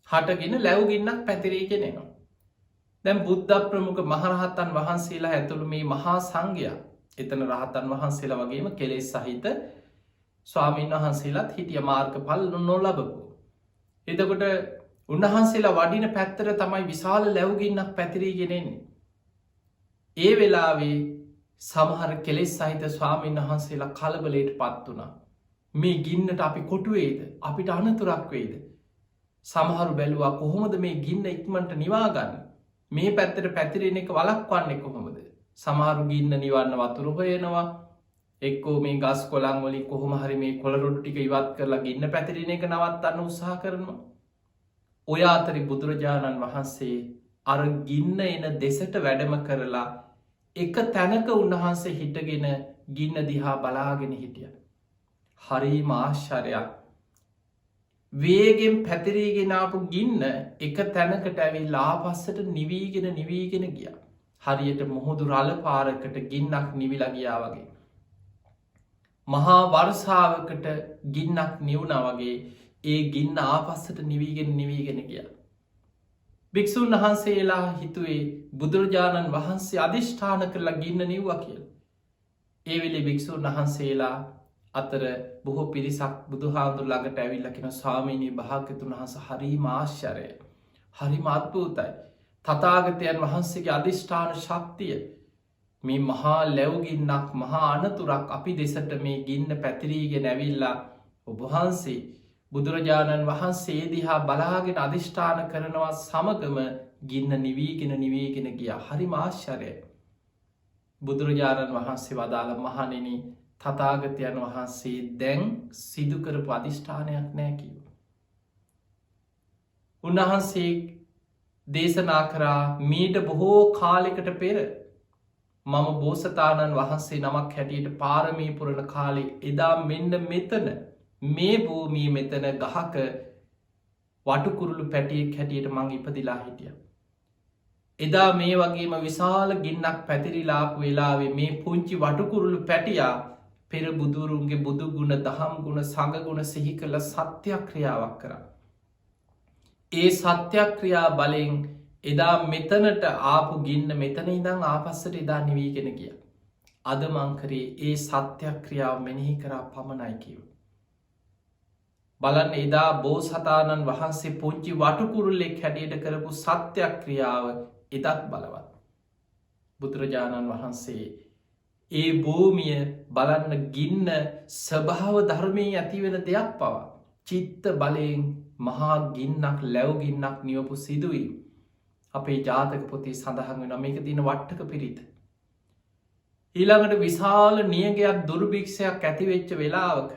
[SPEAKER 2] හටගෙන ලැව්ගින්නක් පැතිරීගෙනෙනවා. දැන් බුද්ධ ප්‍රමුඛ මහරහතන් වහන්සේලා ඇතුළු මේ මහා සංඝයා එතන රහතන් වහන්සේලා වගේම කෙලෙස් සහිත ස්වාමීන් වහන්සේලාත් හිටිය මාර්ග පල් නොලබපු. එතකොට උන්වහන්සේලා වඩින පැත්තර තමයි විශාල ලැව්ගින්නක් පැතිරීගෙනෙන්නේ. ඒ වෙලාවේ සමහර කෙලෙස් සහිත ස්වාමීන් වහන්සේලා කලබලයට පත් වුණා. මේ ගින්නට අපි කොටුවේද අපිට අනතුරක් වේද. සමහරු බැලුවා කොහොමද මේ ගින්න ඉක්මට නිවාගන්න. මේ පැත්තට පැතිරෙන එක වළක්වන්නේ කොහොමද? සමහරු ගින්න නිවන්න වතුර හොයනවා. එක්කෝ මේ ගස් කොළන් වලින් කොහොම හරි මේ කොළ රොඩු ටික ඉවත් කරලා ගින්න පැතිරෙන එක නවත්තන්න උත්සාහ කරනවා. ඔය අතරේ බුදුරජාණන් වහන්සේ අර ගින්න එන දෙසට වැඩම කරලා එක තැනක උන්වහන්සේ හිටගෙන ගින්න දිහා බලාගෙන හිටිය. හරිම ආශ්චර්යයක්. වේගෙන් පැතිරීගෙන ආපු ගින්න එක තැනකට ඇවිල්ලා ආපස්සට නිවීගෙන ගියා. හරියට මුහුදු රළ පාරකට ගින්නක් නිවිලා ගියා වගේ. මහා වර්ෂාවකට ගින්නක් නිවුණා වගේ ඒ ගින්න ආපස්සට නිවීගෙන ගියා. භික්ෂුන් වහන්සේලා හිතුවේ බුදුරජාණන් වහන්සේ අධිෂ්ඨාන කරලා ගින්න නිව්වා කියලා. ඒ වෙලේ භික්ෂුන් වහන්සේලා අතර බොහෝ පිරිසක් බුදුහාමුදුරු ළඟට ඇවිල්ලා කියන ස්වාමීනී භාග්‍යවතුන් වහන්සේ හරිම ආශ්චර්යයි. හරිම අද්භූතයි. තථාගතයන් වහන්සේගේ අධිෂ්ඨාන ශක්තිය මේ මහා ලැබුගින්නක් මහා අනතුරක් අපි දෙසට මේ ගින්න පැතිරීගෙන ඇවිල්ලා ඔබ වහන්සේ බුදුරජාණන් වහන්සේ දිහා බලාගෙන අධිෂ්ඨාන කරනවා සමගම ගින්න නිවීගෙන ගියා. හරිම ආශ්චර්යයි. බුදුරජාණන් වහන්සේ වදාළ මහණෙනි තථාගතයන් වහන්සේ දැන් සිදු කරපු අධිෂ්ඨානයක් නැහැ කිව්වා. උන්වහන්සේ දේශනා කරා මීට බොහෝ කාලයකට පෙර මම බෝසතාණන් වහන්සේ නමක් හැටියට පාරමී පුරන කාලේ එදා මෙන්න මෙතන මේ භූමියේ මෙතන ගහක වටුකුරුළු පැටියෙක් හැටියට මං ඉපදිලා හිටියා. එදා මේ වගේම විශාල ගින්නක් පැතිරිලා ආපු වෙලාවේ මේ පුංචි වටුකුරුළු පැටියා පෙර බුදුරුන්ගේ බුදු ගුණ දහම් ගුණ සංඝ ගුණ සිහි කළ සත්‍යක්‍රියාවක් කරා. ඒ සත්‍යක්‍රියා බලෙන් එදා මෙතනට ආපු ගින්න මෙතන ඉඳන් ආපස්සට එදා නිවීගෙන ගියා. අද මං කරේ ඒ සත්‍යක්‍රියාව මෙනෙහි කරා පමණයි කිව්වා. බලන්න එදා බෝසතාණන් වහන්සේ පුංචි වටුකුරුල්ලෙක් හැටියට කරපු සත්‍යක්‍රියාව එදත් බලවත්. බුදුරජාණන් වහන්සේ ඒ භූමිය බලන්න ගින්න ස්වභාව ධර්මයේ ඇතිවෙන දෙයක් පවා චිත්ත බලයෙන් මහා ගින්නක් ලැබුගින්නක් නිවපු සිදුවීම අපේ ජාතක පොතේ සඳහන් වෙනවා. මේක තියෙන වට්ටක පිරිත. ඊළඟට විශාල නියගයක් දුර්භික්ෂයක් ඇතිවෙච්ච වෙලාවක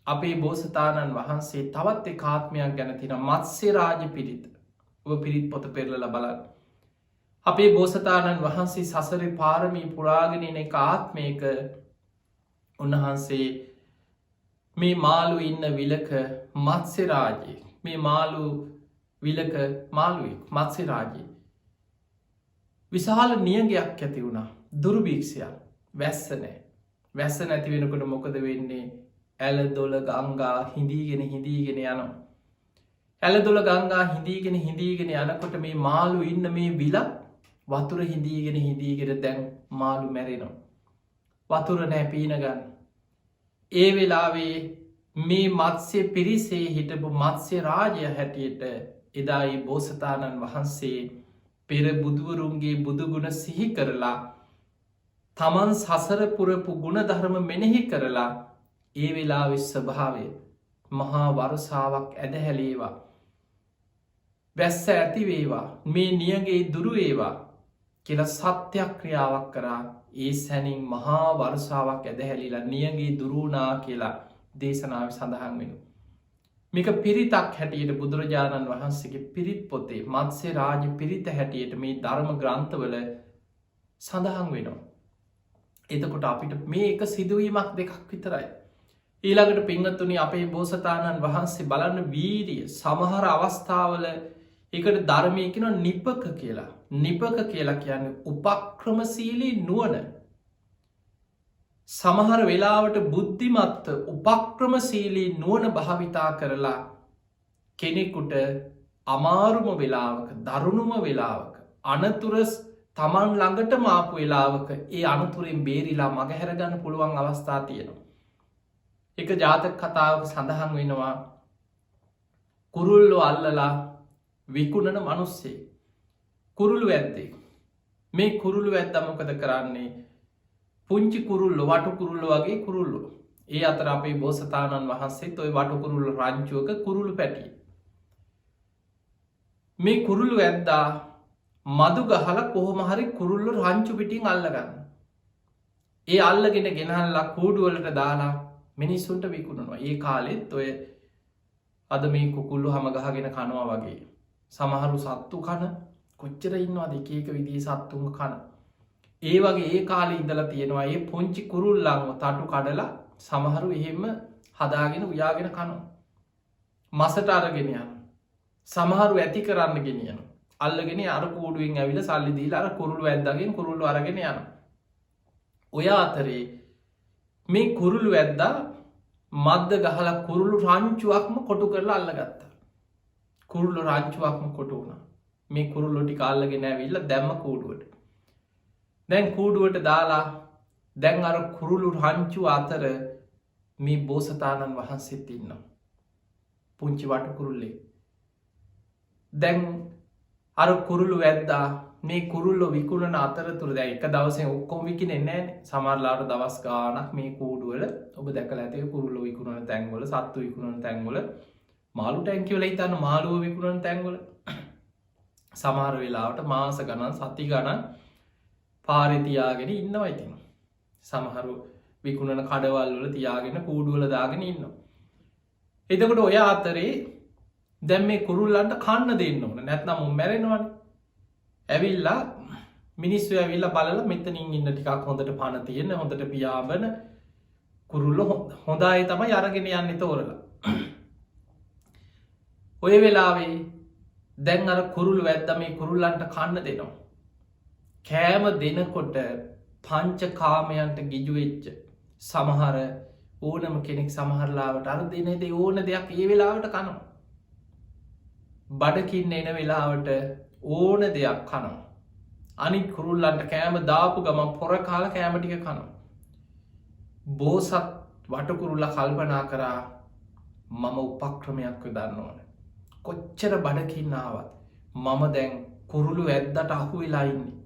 [SPEAKER 2] අපේ බෝසතාණන් වහන්සේ තවත් එක ආත්මයක් ගැන තියෙනවා මත්ස්‍ය රාජ පිරිත. ඔබ පිරිත් පොත පෙරලලා බලන්න. අපේ බෝසතාණන් වහන්සේ සසරේ පාරමී පුරාගෙන එන එක ආත්මයක උන්වහන්සේ මේ මාළු ඉන්න විලක මත්ස්‍ය රාජයෙක්. මේ මාළු විලක මාළුවෙක් මත්ස්‍ය රාජයෙක්. විශාල නියගයක් ඇති වුණා. දුර්භික්ෂයක්. වැස්ස නැහැ. වැස්ස නැති වෙනකොට මොකද වෙන්නේ? ඇලදොල ගංගා හිඳීගෙන යනවා. ඇලදොල ගංගා හිඳීගෙන යනකොට මේ මාළු ඉන්න මේ විලක් වතුර හිඳීගෙන දැන් මාළු මැරෙනවා. වතුර නෑ පීන ගන්න. ඒ වෙලාවේ මේ මත්ස්‍ය පිරිසේ හිටපු මත්ස්‍ය රාජය හැටියට එදායි බෝසතාණන් වහන්සේ පෙර බුදුවරුන්ගේ බුදුගුණ සිහි කරලා තමන් සසර පුරපු ගුණ ධර්ම මෙනෙහි කරලා ඒ වෙලාවෙ ස්වභාවය මහා වර්ෂාවක් ඇදහැලේවා. වැස්ස ඇතිවේවා මේ නියගේ දුරුවේවා කියල සත්‍යක්‍රියාවක් කරා. ඒ සැනින් මහා වර්ෂාවක් ඇදහැලිලා නියගේ දුරුණා කියලා දේශනාව සඳහන් වෙන. මේක පිරිතක් හැටියට බුදුරජාණන් වහන්සේගේ පිරිත් පොතේ මත්ස්‍ය රාජ පිරිත හැටියට මේ ධර්ම ග්‍රන්ථවල සඳහන් වෙනවා. එතකොට අපිට මේ එක සිදුවීමක් දෙකක් විතරයි. ඊළඟට පිංගතුනි අපේ බෝසතාණන් වහන්සේ බලන්න වීරිය සමහර අවස්ථාවල එකට ධර්මය කියන නිපක කියලා. නිපක කියලා කියන්නේ උපක්‍රමශීලී නුවණ. සමහර වෙලාවට බුද්ධිමත්ත උපක්‍රමශීලී නුවණ භාවිතා කරලා කෙනෙකුට අමාරුම වෙලාවක දරුණුම වෙලාවක අනතුරස් තමන් ළඟට මාපු වෙලාවක ඒ අනතුරෙන් බේරිලා මගහැරගන්න පුළුවන් අවස්ථා තියෙනවා. එක ජාතක කතාවක සඳහන් වෙනවා කුරුල්ලෝ අල්ලලා විකුණන මනුස්සේ කුරුළු ඇත්තේ මේ කුරුළු ඇත්ත මොකද කරන්නේ පුංචි කුරුල්ලෝ වටු කුරුල්ලෝ වගේ කුරුල්ලෝ ඒ අතර අපේ බෝසතාණන් වහන්සේත් ඔය වටු කුරුල්ලෝ රංචුවක කුරුළු පැටිය මේ කුරුළු ඇද්දා මදු ගහලා කොහොම හරි කුරුල්ලෝ රංචු පිටින් අල්ලගන්න. ඒ අල්ලගෙන ගෙනහල්ලා කූඩුවලට දාලා මිනිස්සුන්ට විකුණනවා. ඒ කාලෙත් ඔය අද මේ කුකුල්ලු හම ගහගෙන කනවා වගේ. සමහරු සත්තු කන කොච්චර ඉන්නවාද එක එක විදිහේ සත්තුන් කන. ඒ වගේ ඒ කාලේ ඉඳලා තියෙනවා ඒ පුංචි කුරුල්ලන්ව තටු කඩලා සමහරු එහෙම හදාගෙන උයාගෙන කනවා. මසට අරගෙන යනවා. සමහරු ඇති කරන්න ගෙනියනවා. අල්ලගෙන අර කූඩුවෙන් ඇවිල්ලා සල්ලි දීලා අර කුරුල්ලෝ ඇද්දාගෙන කුරුල්ලෝ අරගෙන යනවා. ඔය අතරේ මේ කුරුල්ලෝ ඇද්දා මද්ද ගහලා කුරුල්ලු රංචුවක්ම කොටු කරලා අල්ලගත්තා. කුරුල්ලු රංචුවක්ම කොටු වුණා. මේ කුරුල්ලෝ ටික අල්ලගෙන ඇවිල්ලා දැම්ම කූඩුවට. දැන් කූඩුවට දාලා දැන් අර කුරුල්ලු රංචුව අතර මේ බෝසතාණන් වහන්සේත් ඉන්නවා. පුංචි වටු කුරුල්ලේ. දැන් අර කුරුල්ලු වැද්දා මේ කුරුල්ලෝ විකුණන අතරතුර දැන් එක දවසෙන් ඔක්කොම විකිනෙන්නේ නැහැ. සමහරලාට දවස් ගාණක් මේ කූඩුවල ඔබ දැකලා ඇති කුරුල්ලෝ විකුණන තැන්වල, සත්තු විකුණන තැන්වල, මාළු ටැංකිය වල හිටන මාළුව විකුණන තැන්වල සමහර වෙලාවට මාස ගණන්, සති ගණන් පාරේ තියාගෙන ඉන්නවා ඉතින්. සමහරු විකුණන කඩවල් වල තියාගෙන කූඩුවල දාගෙන ඉන්නවා. එතකොට ඔය අතරේ දැන් මේ කුරුල්ලන්ට කන්න දෙන්න ඕන. නැත්නම් උන් මැරෙනවනේ. ඇවිල්ලා මිනිස්සු ඇවිල්ලා බලලා මෙතනින් ඉන්න ටිකක් හොඳට පණ තියෙන, හොඳට පියාඹන කුරුල්ලෝ හොඳ අය තමයි අරගෙන යන්නේ තෝරලා. ඔය වෙලාවේ දැන් අර කුරුල්ලෝ වැද්දා මේ කුරුල්ලන්ට කන්න දෙනවා. කෑම දෙනකොට පංචකාමයන්ට ගිජු වෙච්ච සමහර ඕනම කෙනෙක් සමහරලාවට අර දෙන දේ ඕන දෙයක් ඒ වෙලාවට කනවා. බඩකින්න එන වෙලාවට ඕන දෙයක් කනවා. අනිත් කුරුල්ලන්ට කෑම දාපු ගමන් පොර කාලා කෑම ටික කනවා. බෝසත් වටකුරුල්ලා කල්පනා කරා මම උපක්‍රමයක් යොදන්න ඕන. කොච්චර බඩකින්න ආවත් මම දැන් කුරුළු වැද්දට අහු වෙලා ඉන්නේ.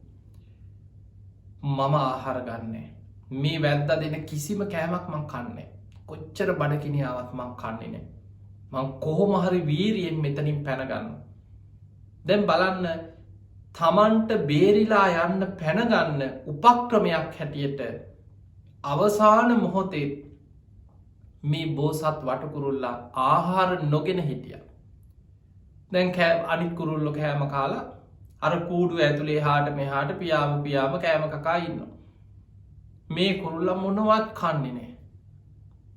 [SPEAKER 2] මම ආහාර ගන්නෑ. මේ වැද්දා දෙන කිසිම කෑමක් මං කන්නේ. කොච්චර බඩකින්න ආවත් මං කන්නේ නෑ. මං කොහොම හරි වීරියෙන් මෙතනින් පැනගන්න. දැන් බලන්න තමන්ට බේරිලා යන්න පැනගන්න උපක්‍රමයක් හැටියට අවසාන මොහොතේ මේ බෝසත් වටකුරුල්ලා ආහාර නොගෙන හිටිය. දැන් අනිත් කුරුල්ලෝ කෑම කාලා අර කූඩුව ඇතුළේ හාට මෙහාට පියාම කෑම කකා ඉන්න. මේ කුරුල්ලා මොනවත් කන්නේ නෑ.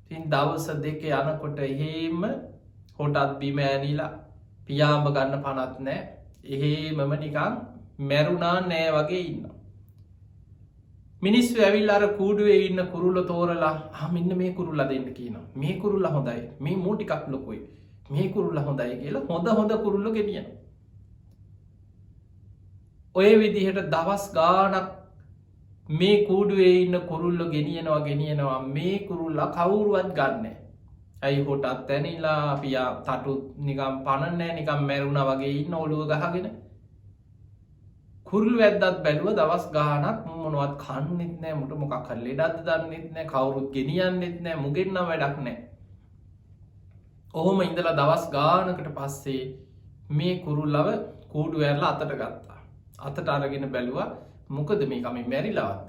[SPEAKER 2] තින් දවස දෙක යනකොට එහෙම හොටත් බිමෑනිලා පියාඹ ගන්න පනත් නෑ. එහෙමම නිකං මැරුණා නෑ වගේ ඉන්න. මිනිස්සු ඇවිල් අර කූඩුවේ ඉන්න කුරුල්ල තෝරලා මෙන්න මේ කුරුල්ල දෙන්න කියනවා. මේ කුරුල්ල හොඳයි, මේ මූටිකක් ලොකුයි, මේ කුරුල්ල හොඳයි කියලා හොඳ කුරුල්ල ගෙනියන. ඔය විදිහට දවස් ගානක් මේ කූඩුවේ ඉන්න කුරුල්ල ගෙනියනවා මේ කුරුල්ලා කවුරුවත් ගන්න. ඇයි හොටත් තැනිලා පියා තටු නිකම් පණනෑ නිකම් මැරුණ වගේ ඉන්න ඔළුව ගහගෙන. කුරුල්ලු වැද්දත් බැලුව දවස් ගානක් මොනවත් කන්නෙත් නෑ, මුට මොකක් ලෙඩත් දන්නෙත් නෑ, කවුරුත් ගෙනියන්නෙත් නෑ, මුගෙන්න්න වැඩක් නෑ. ඔහොම ඉඳලා දවස් ගානකට පස්සේ මේ කුරුල්ලව කූඩු ඇරලා අතට ගත්තා. අතට අරගෙන බැලුවා මොකද මේ කම මැරිලාවත්ද.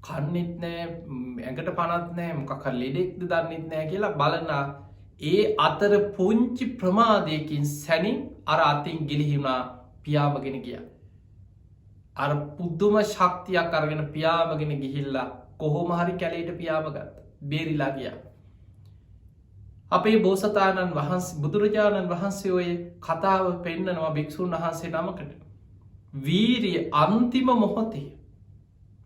[SPEAKER 2] කන්නෙත් නෑ, ඇඟට පනත් නෑ, මොකක් ලෙඩෙක්ද දන්නෙත් නෑ කියලා බලනා. ඒ අතර පුංචි ප්‍රමාදයකින් සැනින් අර අතින් ගිලිහිුණා පියාමගෙන ගිය. අර පුද්දුම ශක්තියක් අරගෙන පියාමගෙන ගිහිල්ලා කොහොම හරි කැලේට පියාමගත් බේරිලා ගිය. අපේ බෝසතාණන් වහන්සේ බුදුරජාණන් වහන්සේ ඔය කතාව පෙන්නනවා භික්‍ෂූන් වහන්සේ නමකට. වීරිය අන්තිම මොහොතේ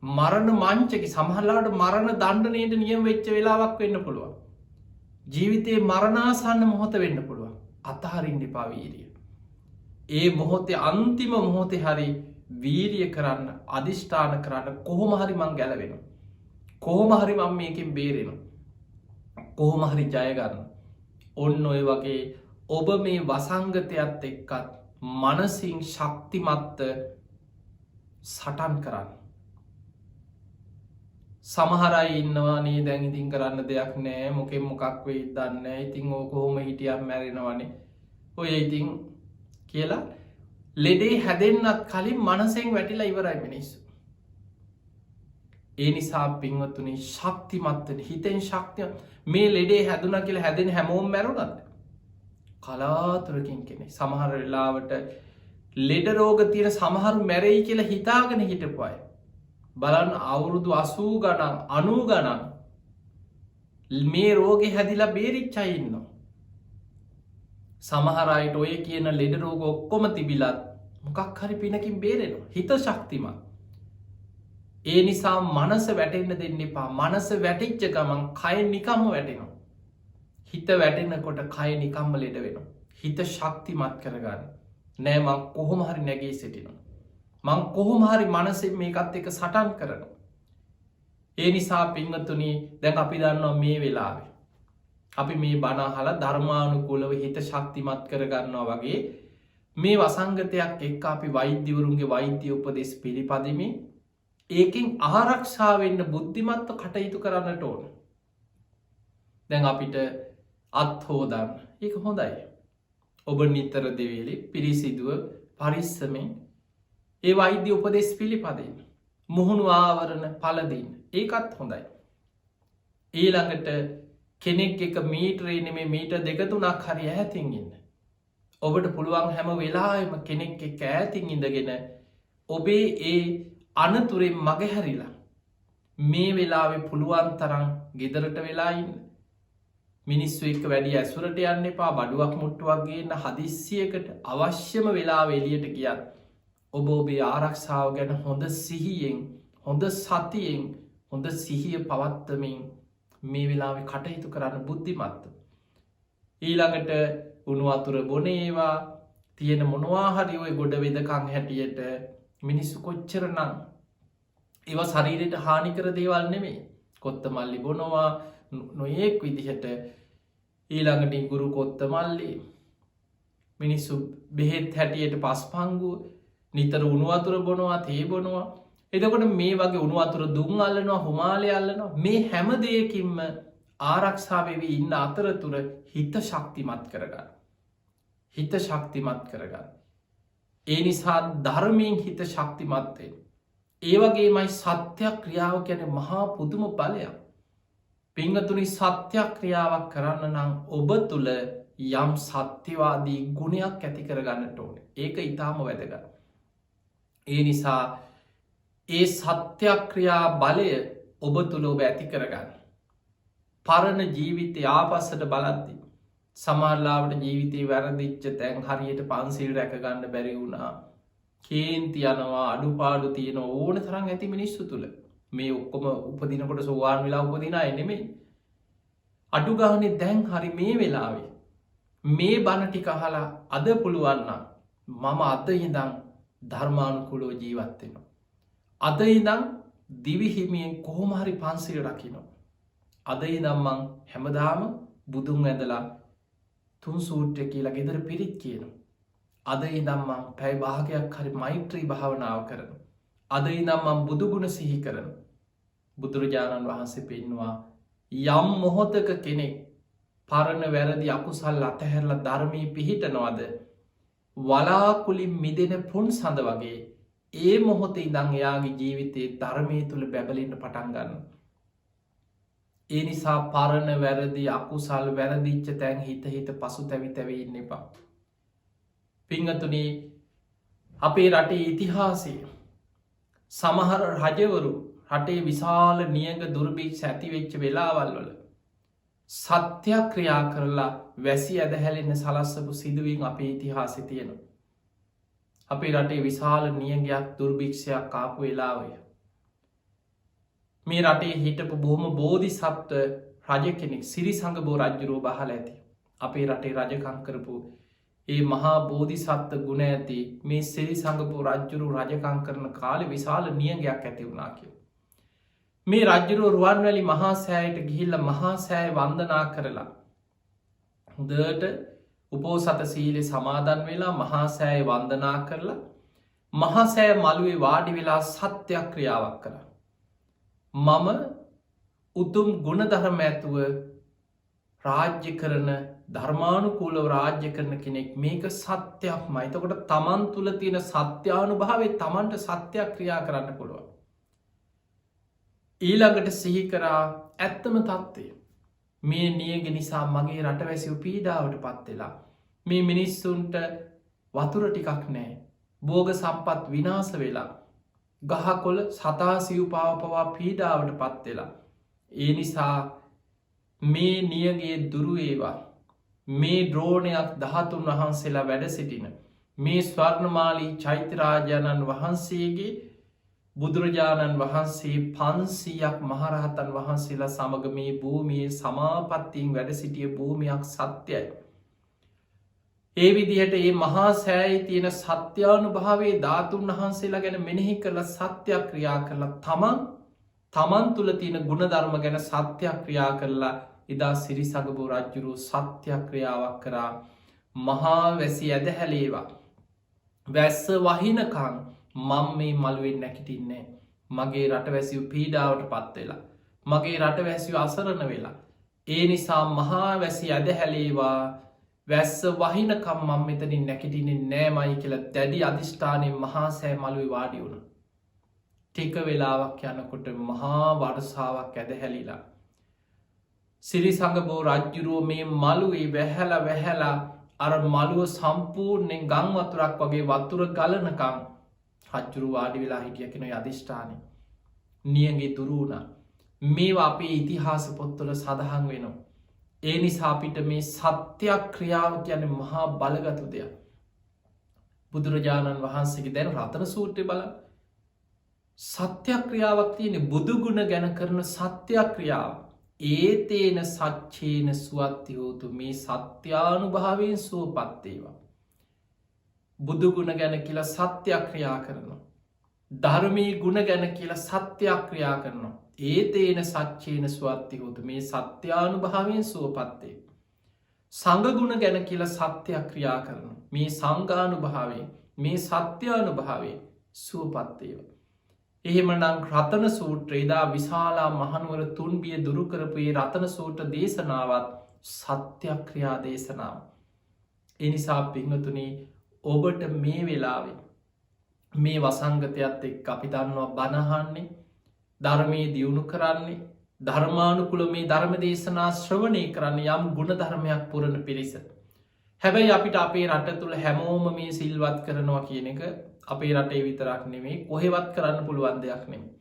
[SPEAKER 2] මරණ මංචක සමහල්ලාට මරණ දණ්ඩනයට නියම වෙච්ච වෙලාවක් වෙන්න පුළුවන්. ජීවිතයේ මරණාසන්න මොහොත වෙන්න පුළුවන්. අතහරින් එපා වීරිය. ඒ මොහොතේ අන්තිම මොහොතේ හරි වීරිය කරන්න, අධිෂ්ඨාන කරන්න කොහොම හරි මං ගැලවෙන. කොහොම හරි මං මේකින් බේරෙන. කොහොම හරි ජයගන්න. ඔන්න ඔය වගේ ඔබ මේ වසංගතයත් එක්කත් මනසින් ශක්තිමත්ත සටන් කරන්න. සමහරයි ඉන්නවානේ දැන් ඉතින් කරන්න දෙයක් නෑ, මොකෙන් මොකක් වෙයි දන්න, ඉතින් ඕකොහොම හිටියක් මැරෙනවනේ ඔය ඉතින් කියලා ලෙඩේ හැදෙන්න්නත් කලින් මනසෙන් වැටිලා ඉවරයි මිනිස්සු. ඒ නිසා පින්වතුනි ශක්තිමත්වන හිතෙන් ශක්තිය මේ ලෙඩේ හැදුන කියලා හැදෙන හැමෝම් මැරුණද. කලාතුරකින් කෙනෙ සමහර වෙලාවට ලෙඩ රෝග තියෙන සමහරු මැරෙයි කියලා හිතාගෙන හිටපුයි. බලන්න අවුරුදු 80 ගණන් 90 ගණන් මේ රෝගේ හැදිලා බේරිච්චයි ඉන්නවා. සමහර අයට ඔය කියන ලෙඩ රෝග ඔක්කොම තිබිලත් මොකක් හරි පිනකින් බේරෙනවා. හිත ශක්තිමත්. ඒ නිසා මනස වැටෙන්න දෙන්න එපා. මනස වැටිච්ච ගමන් කය නිකම්ම වැටෙනවා. හිත වැටෙනකොට කය නිකම්ම ලෙඩ වෙනවා. හිත ශක්තිමත් කරගන්න. නෑ මං කොහොම හරි නැගී සිටිනවා. මං කොහොම හරි මනසෙන් මේකත් එක සටන් කරනවා. ඒ නිසා පින්වතුනි දැන් අපි දන්නවා මේ වෙලාවේ අපි මේ බණ අහලා ධර්මානුකූලව හිත ශක්තිමත් කරගන්නවා වගේ මේ වසංගතයක් එක්ක අපි වෛද්‍යවරුන්ගේ වෛද්‍ය උපදෙස් පිළිපදිමින් ඒකෙන් ආරක්ෂා වෙන්න බුද්ධිමත්ව කටයුතු කරන්නට ඕන. දැන් අපිට අත් හෝදන්න ඒක හොඳයි. ඔබ නිතර දෙවේලේ පිරිසිදුව පරිස්සමෙන් ඒ වෛද්‍ය උපදෙස් පිළිපදින්න. මුහුණු ආවරණ පළදින්න ඒකත් හොඳයි. ඊළඟට කෙනෙක් එක මීටරේ නෙමේ මීටර් 2-3ක් හරි ඈතින් ඉන්න. ඔබට පුළුවන් හැම වෙලාවෙම කෙනෙක් එක්ක ඈතින් ඉඳගෙන ඔබේ ඒ අනතුරෙන් මගහැරිලා මේ වෙලාවේ පුළුවන් තරම් ගෙදරට වෙලා ඉන්න. මිනිස්සු එක්ක වැඩි ඇසුරට යන්න එපා. බඩුවක් මුට්ටුවක් ගේන්න හදිස්සියකට අවශ්‍යම වෙලාව එළියට ගියත් ඔබ ඔබේ ආරක්ෂාව ගැන හොඳ සිහියෙන් හොඳ සතියෙන් හොඳ සිහිය පවත්වමින් මේ වෙලාවේ කටයුතු කරන්න බුද්ධිමත්ව. ඊළඟට උණු වතුර බොන ඒවා තියෙන මොනවා හරි ඔය ගොඩ වෙදකම් හැටියට මිනිස්සු කොච්චරනම් ඒවා ශරීරයට හානි කර දේවල් නෙමෙයි. කොත්තමල්ලි බොනවා නොයෙක් විදිහට ඊළඟට ඉඟුරු කොත්තමල්ලි මිනිස්සු බෙහෙත් හැටියට පස්පංගුව නිතර උණු වතුර බොනවා තේ බොනවා. එතකොට මේ වගේ උණු වතුර දුම් අල්ලනවා හුමාලේ අල්ලනවා මේ හැම දෙයකින්ම ආරක්ෂා වෙවි ඉන්න අතරතුර හිත ශක්තිමත් කරගන්න. හිත ශක්තිමත් කරගන්න. ඒ නිසා ධර්මයෙන් හිත ශක්තිමත් වෙන්න. ඒ වගේමයි සත්‍යක්‍රියාව කියන්නේ මහා පුදුම බලයක්. පින්වතුනි සත්‍යක්‍රියාවක් කරන්න නම් ඔබ තුල යම් සත්‍යවාදී ගුණයක් ඇති කරගන්නට ඕනේ. ඒක ඊටාම වැදගත්. ඒ නිසා ඒ සත්‍යක්‍රියා බලය ඔබ තුළ ඔබ ඇති කරගන්න. පරණ ජීවිතය ආපස්සට බලද්දි. සමහරලාවට ජීවිතය වැරදිච්ච තැන් හරියට පන්සිල් රැකගන්න බැරි වුණා. කේන්ති යනවා අඩුපාඩු තියෙන ඕන තරම් ඇති මිනිස්සු තුළ. මේ ඔක්කොම උපදිනකොට සෝවාන් වෙලා උපදින අය නෙමෙයි. අඩු ගානේ දැන් හරි මේ වෙලාවේ මේ බණ ටික අහලා අද පුළුවන් නම් මම අද ඉඳන් ධර්මානුකූලව ජීවත් වෙනවා. අද ඉඳන් දිවි හිමියෙන් කොහොම හරි පන්සිල් රකින්නවා. අද ඉඳන් මං හැමදාම බුදුන් ඇඳලා තුන් සූත්‍රය කියලා ගෙදර පිරිත් කියනවා. අද ඉඳන් මං පැය භාගයක් හරි මෛත්‍රී භාවනාව කරනවා. අද ඉඳන් මං බුදු ගුණ සිහි කරනවා. බුදුරජාණන් වහන්සේ පෙන්වුවා යම් මොහොතක කෙනෙක් පරණ වැරදි අකුසල් අතහැරලා ධර්මයේ පිහිටනවද වලාකුලින් මිදෙන පුන් සඳ වගේ ඒ මොහොතේ ඉඳන් එයාගේ ජීවිතයේ ධර්මයේ තුල බැබලෙන්න පටන් ගන්නවා. ඒ නිසා පරණ වැරදි අකුසල් වැරදිච්ච තැන් හිත පසුතැවි ඉන්න එපා. පින්වතුනි අපේ රටේ ඉතිහාසයේ සමහර රජවරු රටේ විශාල නියඟ දුර්භික්ෂ ඇති වෙච්ච වෙලාවල් වල සත්‍යක්‍රියා කරලා වැසි ඇදහැලෙන්න සලස්සපු සිදුවීම් අපේ ඉතිහාසයේ තියෙනවා. අපේ රටේ විශාල නියඟයක් දුර්භික්ෂයක් ආපු වෙලාවය. මේ රටේ හිටපු බොහොම බෝධිසත්ව රජ කෙනෙක් සිරිසංගබෝ රජුරෝ බහලා ඇති. අපේ රටේ රජකම් කරපු ඒ මහා බෝධිසත්ව ගුණ ඇති මේ සිරිසංගබෝ රජුරෝ රජකම් කරන කාලේ විශාල නියඟයක් ඇති වුණා කියලා. මේ රජුරෝ රුවන්වැලි මහා සෑයට ගිහිල්ලා මහා සෑය වන්දනා කරලා හොඳට උපෝසත සීලේ සමාදන් වෙලා මහා සෑය වන්දනා කරලා මහා සෑය මළුවේ වාඩි වෙලා සත්‍යක්‍රියාවක් කළා. මම උතුම් ගුණධර්ම ඇතුව රාජ්‍ය කරන ධර්මානුකූලව රාජ්‍ය කරන කෙනෙක් මේක සත්‍යයක්ම එතකොට තමන් තුළ තියෙන සත්‍යානුභාවේ තමන්ට සත්‍යයක් ක්‍රියා කරන්න පුළුවන්. ඊළඟට සිහිකරා ඇත්තම තත්ත්වය මේ නියග නිසා මගේ රටවැසිව පීඩාවට පත්වෙලා මේ මිනිස්සුන්ට වතුර ටිකක් නෑ බෝග සම්පත් විනාස වෙලා ගහකොල සතා සිව්පාව පවා පීඩාවට පත්වෙලා ඒ නිසා මේ නියගේ දුරුවේවා මේ ද්‍රෝණයක් 13 වහන්සේලා වැඩ සිටින මේ ස්වර්ණමාලී චෛත්‍යරාජාණන් වහන්සේගේ බුදුරජාණන් වහන්සේ 500ක් මහරහතන් වහන්සේලා සමග මේ භූමියේ සමාපත්තියෙන් වැඩ සිටිය භූමියක් සත්‍යයි. ඒ විදිහට ඒ මහා සෑයේ තියෙන සත්‍යානුභාවේ ධාතුන් වහන්සේලා ගැන මෙනෙහි කරලා සත්‍යයක් ක්‍රියා කරලා තමන් තුළ තියෙන ගුණධර්ම ගැන සත්‍යයක් ක්‍රියා කරලා එදා සිරිසගබෝ රජ්ජුරුව සත්‍යයක් ක්‍රියාවක් කරා මහා වැසි ඇදහැලේවා වැස්ස වහිනකං මං මේ මළුවෙන් නැකිටින්නේ මගේ රටවැසිව පීඩාවට පත්වෙලා මගේ රටවැසිව අසරණ වෙලා ඒ නිසා මහා වැසි ඇදහැලේවා වැස්ස වහිනකම් මං මෙතනින් නැකිටින්නේ නෑමයි කියලා දැඩි අධිෂ්ඨානයෙන් මහා සෑ මළුවේ වාඩි වුණ ටික වෙලාවක් යනකොට මහා වර්ෂාවක් ඇදහැලිලා සිරිසඟබෝ රජ්ජුරුව මේ මළුවේ වැහැලා අර මළුව සම්පූර්ණයෙන් ගං වතුරක් වගේ වතුර ගලනකම් රජ්ජුරු වාඩි වෙලා හිටිය කෙන අධිෂ්ඨානය නියගේ දුරුුණ මේවා අපේ ඉතිහාස පොත්වල සඳහන් වෙනවා. ඒ නිසා අපිට මේ සත්‍යයක් ක්‍රියාව කියන මහා බලගතු දෙයක්. බුදුරජාණන් වහන්සේගේ දැන රතන සූත්‍රය බල සත්‍යක්‍රියාවක් තියෙන බුදුගුණ ගැන කරන සත්‍යක්‍රියාව ඒතේන සච්චේන සුවත්තියෝතු මේ සත්‍යානුභාවයෙන් සුවපත්තේවා. බුදුගුණ ගැන කියලා සත්‍යක්‍රියා කරනවා. ධර්මී ගුණ ගැන කියලා සත්‍යක්‍රියා කරනවා. ඒතේන සච්චේන ස්වත්තිහෝතු මේ සත්‍යානුභාවයෙන් සුවපත්තේ. සංගගුණ ගැන කියලා සත්‍යක්‍රියා කරනවා. මේ සංගානුභාවේ මේ සත්‍යානුභාවේ සුවපත්තේව. එහෙමනම් රතන සූත්‍රයේදා විශාලා මහනුවර තුන්බිය දුරුකරපුයේ රතන සූත්‍ර දේශනාවත් සත්‍යක්‍රියා දේශනාව. එනිසා පිංහතුනි ඔබට මේ වෙලාවෙන් මේ වසංගතයත් එක් අපි දන්නවා බණහන්නේ ධර්මය දියුණු කරන්නේ ධර්මානුකුල මේ ධර්ම දේශනා ශ්‍රවණය කරන්න යම් ගුණ ධර්මයක් පුරණ පිරිස. හැබැයි අපිට අපේ රට තුළ හැමෝම මේ සිල්වත් කරනවා කියන එක අපේ රටේ විතරක් නෙමේ කොහෙවත් කරන්න පුළුවන් දෙයක් නෙමේ.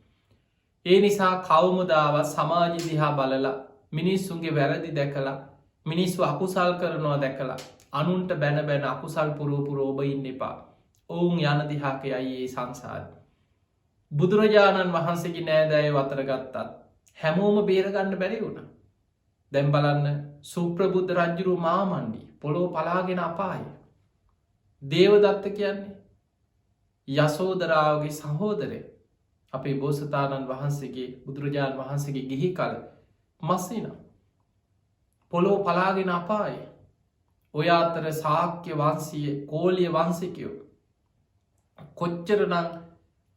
[SPEAKER 2] ඒ නිසා කවමුදාවත් සමාජ දිහා බලලා මිනිස්සුන්ගේ වැරදි දැකලා මිනිස්සු අකුසල් කරනවා දැකලා අනුන්ට බැන අකුසල් පුරෝපුර ඔබ ඉන්න එපා. ඔවුන් යන දිහාකයයි ඒ සංසාර. බුදුරජාණන් වහන්සේගේ නෑදෑය වතර ගත්තත් හැමෝම බේරගන්න බැරි වුණ. දැම් බලන්න සුප්‍රබුද්ධ රජ්ජුරු මාමණ්ඩි පොළොව පලාගෙන අපාය. දේවදත්ත කියන්නේ යසෝදරාවගේ සහෝදරය අපේ බෝසතාණන් වහන්සේගේ බුදුරජාණන් වහන්සේගේ ගිහි කල මස්සින පොළොව පලාගෙන අපාය. ඔය අතර සාක්‍ය වන්සිය කෝලිය වන්සිකයෝ කොච්චරනං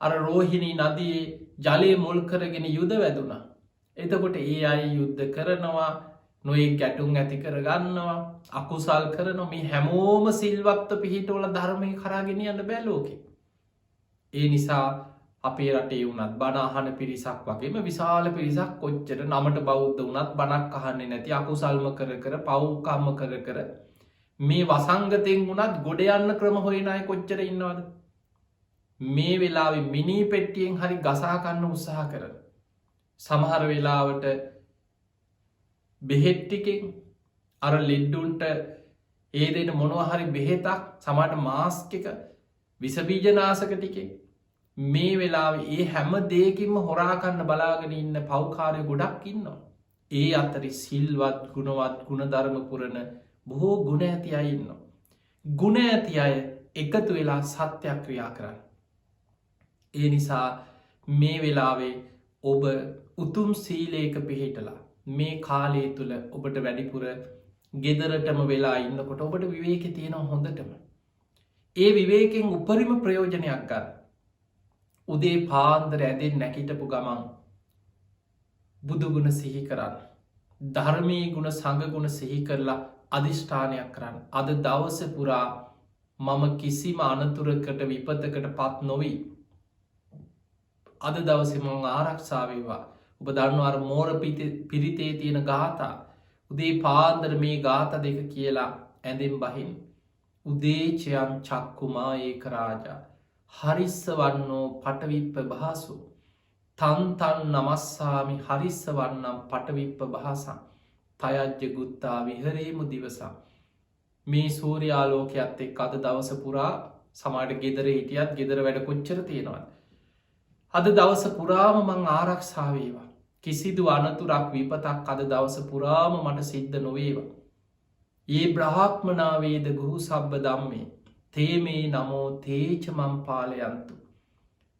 [SPEAKER 2] අර රෝහිණී නදයේ ජලය මුල් කරගෙන යුද වැදුනා. එතකොට ඒ අයි යුද්ධ කරනවා නොයි ගැටුම් ඇති කරගන්නවා අකුසල් කරන මේ හැමෝම සිල්වත්ත පිහිටවල ධර්මය කරාගෙන යන්න බැලෝකි. ඒ නිසා අපේ රටේ වුනත් බනාහන පිරිසක් වගේම විශාල පිරිසක් කොච්චර නමට බෞද්ධ වනත් බණක් අහන්නේ නැති අකුසල්ම කර පව්කම්ම කර මේ වසංගතයෙන් වුණත් ගොඩ යන්න ක්‍රම හොයනය කොච්චර ඉන්නවද. මේ වෙලාවෙ මිනී පෙට්ටියෙන් හරි ගසාකන්න උත්සාහ කර. සමහර වෙලාවට බෙහෙට්ටිකෙන් අර ලෙඩ්ඩුන්ට ඒ දෙන මොනවහරි බෙහෙතක් සමට මාස්ක එක විසබීජනාසක ටිකෙන් මේ වෙලාව ඒ හැම දේකින්ම හොරාකන්න බලාගෙන ඉන්න පව්කාරය ගොඩක් ඉන්නවා. ඒ අතරි සිල්වත් ගුණවත් ගුණධර්ම පුරණ බොහෝ ගුණ ඇති අය ඉන්නවා. ගුණ ඇති අය එකතු වෙලා සත්‍යයක් ක්‍රියා කරන්න. ඒ නිසා මේ වෙලාවේ ඔබ උතුම් සීලේක පිහිටලා මේ කාලය තුළ ඔබට වැඩිපුර ගෙදරටම වෙලා ඉන්නකොට ඔබට විවේක තියෙනවා හොඳටම. ඒ විවේකෙන් උපරිම ප්‍රයෝජනයක් ගන්න. උදේ පාන්දර ඇදෙන් නැකිටපු ගමන් බුදුගුණ සිහි කරන්න. ධර්මී ගුණ සංගුණ සිහි කරලා අධිෂ්ඨානයක් කරන්න. අද දවස පුරා මම කිසිම අනතුරකට විපතකට පත් නොවී. අද දවසම ආරක්ෂාවේවා. ඔබ දන්නවාර මෝර පිරිතේ තියෙන ගාථා. උදේ පාන්දර මේ ගාථ දෙක කියලා ඇඳෙන් බහින්. උදේචයන් චක්කුමා ඒක රාජා. හරිස්ස වන්නෝ පටවිප්ප භාසු. තන්තන් නමස්සාමි හරිස්ස වන්නම් පටවිප්ප භාසං. තයජ්‍ය ගුත්තා විහරේමු දිවසා. මේ සූරයාලෝකයක්ත් එක් අද දවස පුරා සමාට ගෙදර හිටියත් ගෙදර වැඩ කොච්චර තියෙනවා. අද දවස පුරාම මං ආරක්ෂාවේවා. කිසිදු අනතුරක් විපතක් අද දවස පුරාම මට සිද්ධ නොවේවා. ඒ බ්‍රහ්මනාවේද ගුහු සබ්බ දම්මේ තේමේ නමෝ තේච මම්පාලයන්තු.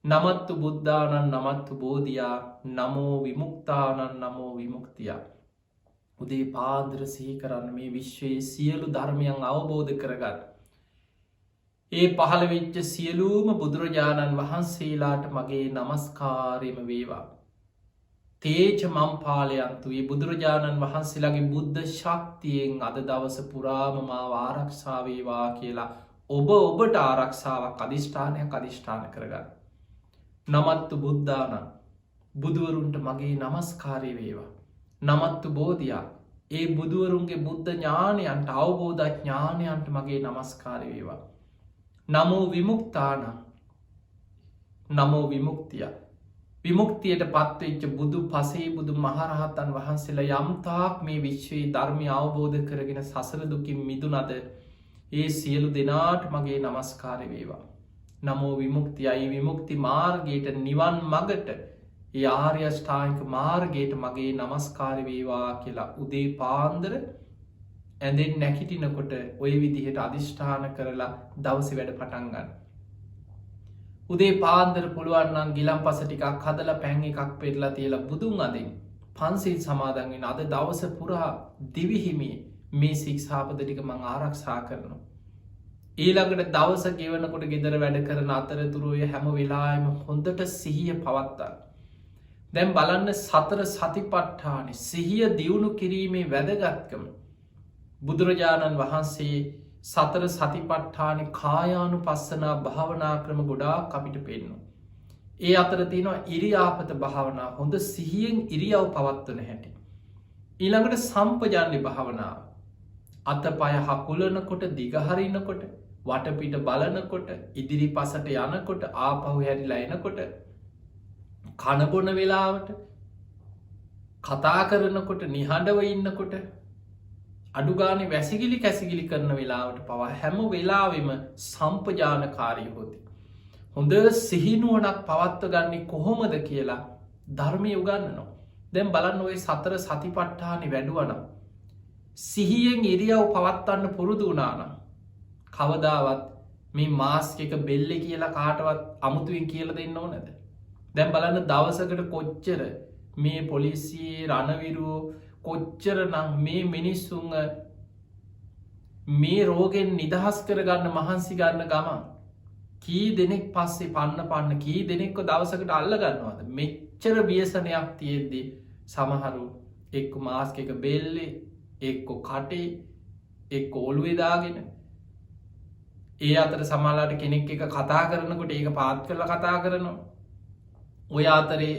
[SPEAKER 2] නමත්තු බුද්ධානන් නමත්තු බෝධයා නමෝ විමුක්තානන් නමෝ විමුක්තියා. උදේ පාන්දර සිහි කරන්න මේ විශ්වයේ සියලු ධර්මයන් අවබෝධ කරගන්න. ඒ පහළ වෙච්ච සියලූම බුදුරජාණන් වහන්සේලාට මගේ නමස්කාරයම වේවා. තේච මම්පාලයන්තු ඒ බුදුරජාණන් වහන්සේලාගේ බුද්ධ ශක්තියෙන් අද දවස පුරාම මාව ආරක්ෂාවේවා කියලා ඔබ ඔබට ආරක්ෂාවක් අධිෂ්ඨානයක් අධිෂ්ඨාන කරගන්න. නමත්තු බුද්ධානන් බුදුවරුන්ට මගේ නමස්කාරය වේවා. නමත්තු බෝධයා ඒ බුදුවරුන්ගේ බුද්ධ ඥානයන්ට අවබෝධ ඥානයන්ට මගේ නමස්කාරය වේවා. නමෝ විමුක්තාන නමෝ විමුක්තිය විමුක්තියට පත්වෙච්ච බුදු පසේ බුදු මහරහතන් වහන්සේලා යම්තාක් මේ විශ්වයේ ධර්මය අවබෝධ කරගෙන සසර දුකින් මිදුනද ඒ සියලු දෙනාට මගේ නමස්කාරය වේවා. නමෝ විමුක්තියයි විමුක්ති මාර්ගයට නිවන් මගට ඒ ආර්යෂ්ඨායික මාර්ගයට මගේ නමස්කාරය වේවා කියලා උදේ පාන්දර ඇඳෙන් නැකිටිනකොට ඔය විදිහට අධිෂ්ඨාන කරලා දවසි වැඩ පටන්ගන්න. උදේ පාන්දර පුළුවන්නම් ගිලම් පස ටිකක් හදලා පැන් එකක් පෙරලා තියලා බුදුන් අදින් පන්සිල් සමාදන්වෙන් අද දවස පුරා දිවිහිමි මේ සික්ෂාපද ටික මං ආරක්ෂා කරනවා. ඊළඟට දවස ගෙවනකොට ගෙදර වැඩ කරන අතරතුරුය හැම වෙලාම හොඳට සිහිය පවත්තා. දැම් බලන්න සතර සතිපට්ඨානෙ සිහිය දියුණු කිරීමේ වැදගත්කම. බුදුරජාණන් වහන්සේ සතර සතිපට්ඨානෙ කායානු පස්සනා භාවනා ක්‍රම ගොඩාක් අපිට පෙන්නු. ඒ අතර තියෙනවා ඉරියාපත භාවනා හොඳ සිහියෙන් ඉරියව් පවත්වන හැටි. ඊළඟට සම්පජාන්‍ය භාවනාව. අත පය හකුලනකොට දිගහරිනකොට වටපිට බලනකොට ඉදිරි පසට යනකොට ආපහු හැරිලා එනකොට කණබොන වෙලාවට කතා කරනකොට නිහඬව ඉන්නකොට අඩුගානේ වැසිගිලි කැසිගිලි කරන වෙලාවට පවා හැම වෙලාවෙම සම්පජානකාරී හොති. හොඳ සිහිනුවනක් පවත්ව ගන්නේ කොහොමද කියලා ධර්මය උගන්නනවා. දැන් බලන්න ඔය සතර සතිපට්ඨානෙ වැඩුවනම් සිහියෙන් ඉරියව් පවත්වන්න පුරුදු වුණානම් කවදාවත් මේ මාස්ක් එක බෙල්ලේ කියලා කාටවත් අමුතුවෙන් කියලා දෙන්න ඕනද? දැන් බලන්න දවසකට කොච්චර මේ පොලිසියේ රණවිරුවෝ කොච්චර නම් මේ මිනිස්සුන් මේ රෝගෙන් නිදහස් කරගන්න මහන්සි ගන්න ගමන් කී දෙනෙක් පස්සේ පන්න කී දෙනෙක්ව දවසකට අල්ල ගන්නවාද? මෙච්චර ව්‍යසනයක් තියෙද්දි සමහරු එක්ක මාස්ක් එක බෙල්ලේ එක්කො කටේ එක්ක ඔළුවේ දාගෙන ඒ අතර සමහරලාට කෙනෙක් එක කතා කරනකොට ඒක පාත් කරලා කතා කරනවා. ඔය අතරේ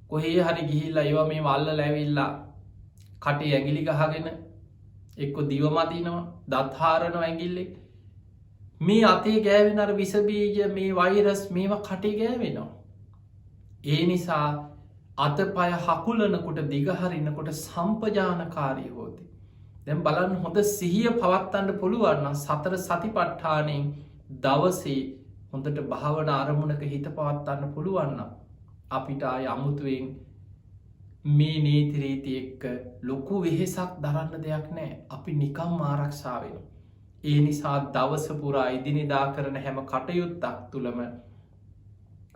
[SPEAKER 2] කොහේ හරි ගිහිල්ලා ඒවා මේ වල්ල ලැවිල්ලා කටේ ඇඟිලි ගහගෙන එක්ක දිව මදිනවා දත් හාරනවා ඇඟිල්ලේ. මේ අතේ ගෑවෙන අර විස බීජ මේ වෛරස් මේවා කටේ ගෑවෙනවා. ඒ නිසා අතපය හකුලනකොට දිගහරිනකොට සම්පජානකාරී හෝති. දැන් බලන්න හොඳ සිහිය පවත්වන්න පුළුවන් නම් සතර සතිපට්ඨානෙන් දවසේ හොඳට භාවනා අරමුණක හිත පවත්වන්න පුළුවන් නම් අපිට ආය අමුතුවෙන් මේ නීති රීති එක්ක ලොකු වෙහෙසක් දරන්න දෙයක් නෑ. අපි නිකම් ආරක්ෂා වෙනවා. ඒ නිසා දවස පුරා එදිනෙදා කරන හැම කටයුත්තක් තුළම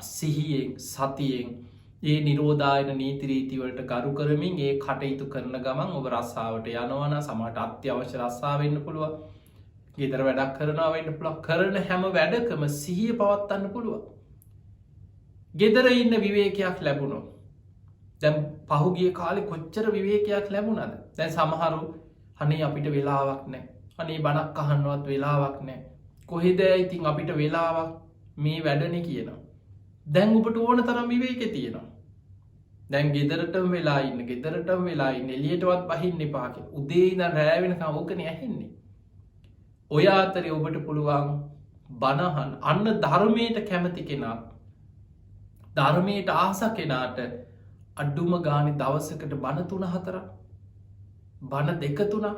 [SPEAKER 2] සිහියෙන් සතියෙන් ඒ නිරෝධායන නීතිරීතිවලට ගරු කරමින් ඒ කටයුතු කරන ගමන් ඔබ රස්සාාවට යනවන සමට අත්‍යවශ්‍ය රස්සා වෙන්න පුළුව ගෙදර වැඩක් කරනවා වෙන්න පුළුව කරන හැම වැඩකම සිහිය පවත්වන්න පුළුව. ගෙදර ඉන්න විවේකයක් ලැබුණු දැන් පහුගිය කාලෙ කොච්චර විවේකයක් ලැබුණද. දැන් සමහරු අනේ අපිට වෙලාවක් නෑ, අනේ බණක් අහන්නවත් වෙලාවක් නෑ, කොහෙද ඉතින් අපිට වෙලාවක් මේ වැඩන කියනවා. දැන් ඔබට ඕන තරම් විවේක තියෙනවා. දැන් ගෙදරටම වෙලා ඉන්න, ගෙදරටම වෙලා ඉන්න, එළියටවත් බහින්න එපා කියලා. උදේ ඉඳන් රෑ වෙනකම් ඕකනේ ඇහෙන්නේ. ඔය අතරේ ඔබට පුළුවන් බණහන් අන්න ධර්මයට කැමති කෙනා, ධර්මයට ආස කෙනාට අඩුම ගානේ දවසකට බණ 3-4 බණ 2-3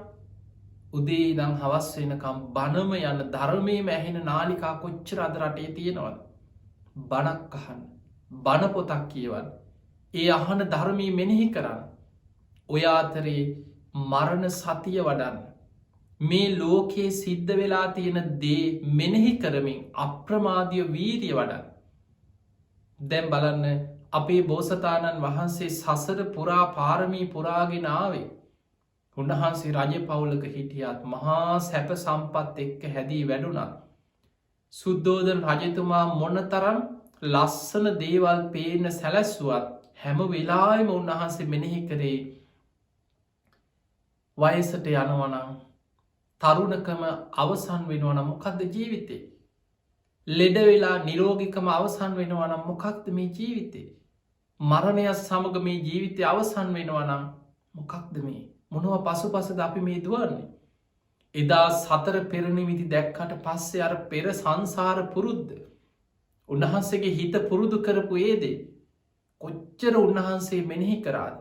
[SPEAKER 2] උදේ ඉඳන් හවස් වෙනකම් බණම යන ධර්මයේම ඇහෙන නාලිකා කොච්චර අද රටේ තියෙනවද? බණක් අහන්න, බණ පොතක් කියවන්න, ඒ අහන ධර්මයේ මෙනෙහි කරන්න. ඔය අතරේ මරණ සතිය වඩන්න, මේ ලෝකයේ සිද්ධ වෙලා තියෙන දේ මෙනෙහි කරමින් අප්‍රමාදීව වීරිය වඩන්න. දැන් බලන්න අපේ බෝසතාණන් වහන්සේ සසර පුරා පාරමී පුරාගෙන ආවේ. උන්වහන්සේ රජ පවුලක හිටියත්, මහා සැප සම්පත් එක්ක හැදී වැඩුණත්, සුද්ධෝදන රජතුමා මොනතරම් ලස්සන දේවල් පේන්න සැලැස්සුවත් හැම වෙලාවෙම උන්වහන්සේ මෙනෙහි කරේ වයසට යනවනම්, තරුණකම අවසන් වෙනවනම් මොකක්ද ජීවිතේ? ලෙඩ වෙලා නිරෝගිකම අවසන් වෙනවනම් මොකක්ද මේ ජීවිතේ? මරණයත් සමග මේ ජීවිතය අවසන් වෙනවනම් මොකක්ද මේ? මොනවා පසුපසද අපි මේ දුවන්නේ? එදා 4 පෙරනිමිති දැක්කට පස්සේ අර පෙර සංසාර පුරුද්ද, උන්වහන්සේගේ හිත පුරුදු කරපු ඒ දේ කොච්චර උන්වහන්සේ මෙනෙහි කරාද?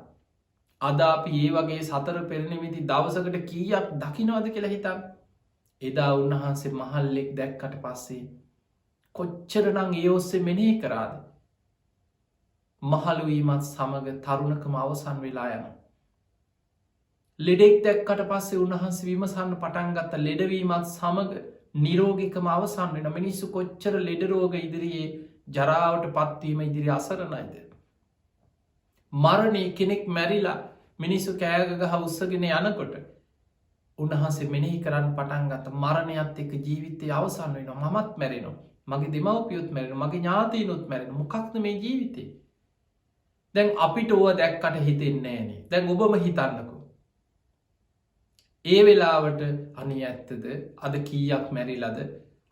[SPEAKER 2] අද අපි ඒ වගේ 4 පෙරනිමිති දවසකට කීයක් දකින්නවද කියලා හිතන්න. එදා උන්වහන්සේ මහල්ලෙක් දැක්කට පස්සේ කොච්චරනම් ඒ ඔස්සේ මෙනෙහි කරාද? මහලු වීමත් සමග තරුණකම අවසන් වෙලා යනවා. ලෙඩෙක් දැක්කට පස්සේ උන්වහන්සේ විමසන්න පටන් ගත්ත, ලෙඩවීමත් සමග නිරෝගිකම අවසන් වෙන. මිනිස්සු කොච්චර ලෙඩ රෝග ඉදිරියේ ජරාවට පත්වීම ඉදිරියේ අසරණයිද? මරණය, කෙනෙක් මැරිලා මිනිස්සු කෑගගහ උස්සගෙන යනකොට උන්වහන්සේ මෙනෙහි කරන්න පටන් ගත්ත, මරණයත් එක්ක ජීවිතය අවසන් වෙනවා, මමත් මැරෙනවා, මගේ දෙමව්පියොත් මැරෙනවා, මගේ ඥාතීනුත් මැරෙනවා. මොකක්ද මේ ජීවිතේ? දැන් අපිට ඕව දැක්කට හිතෙන්නේ නෑනේ. දැන් ඔබම හිතන්නකෝ. ඒ වෙලාවට අනේ ඇත්තද අද කීයක් මැරිලාද?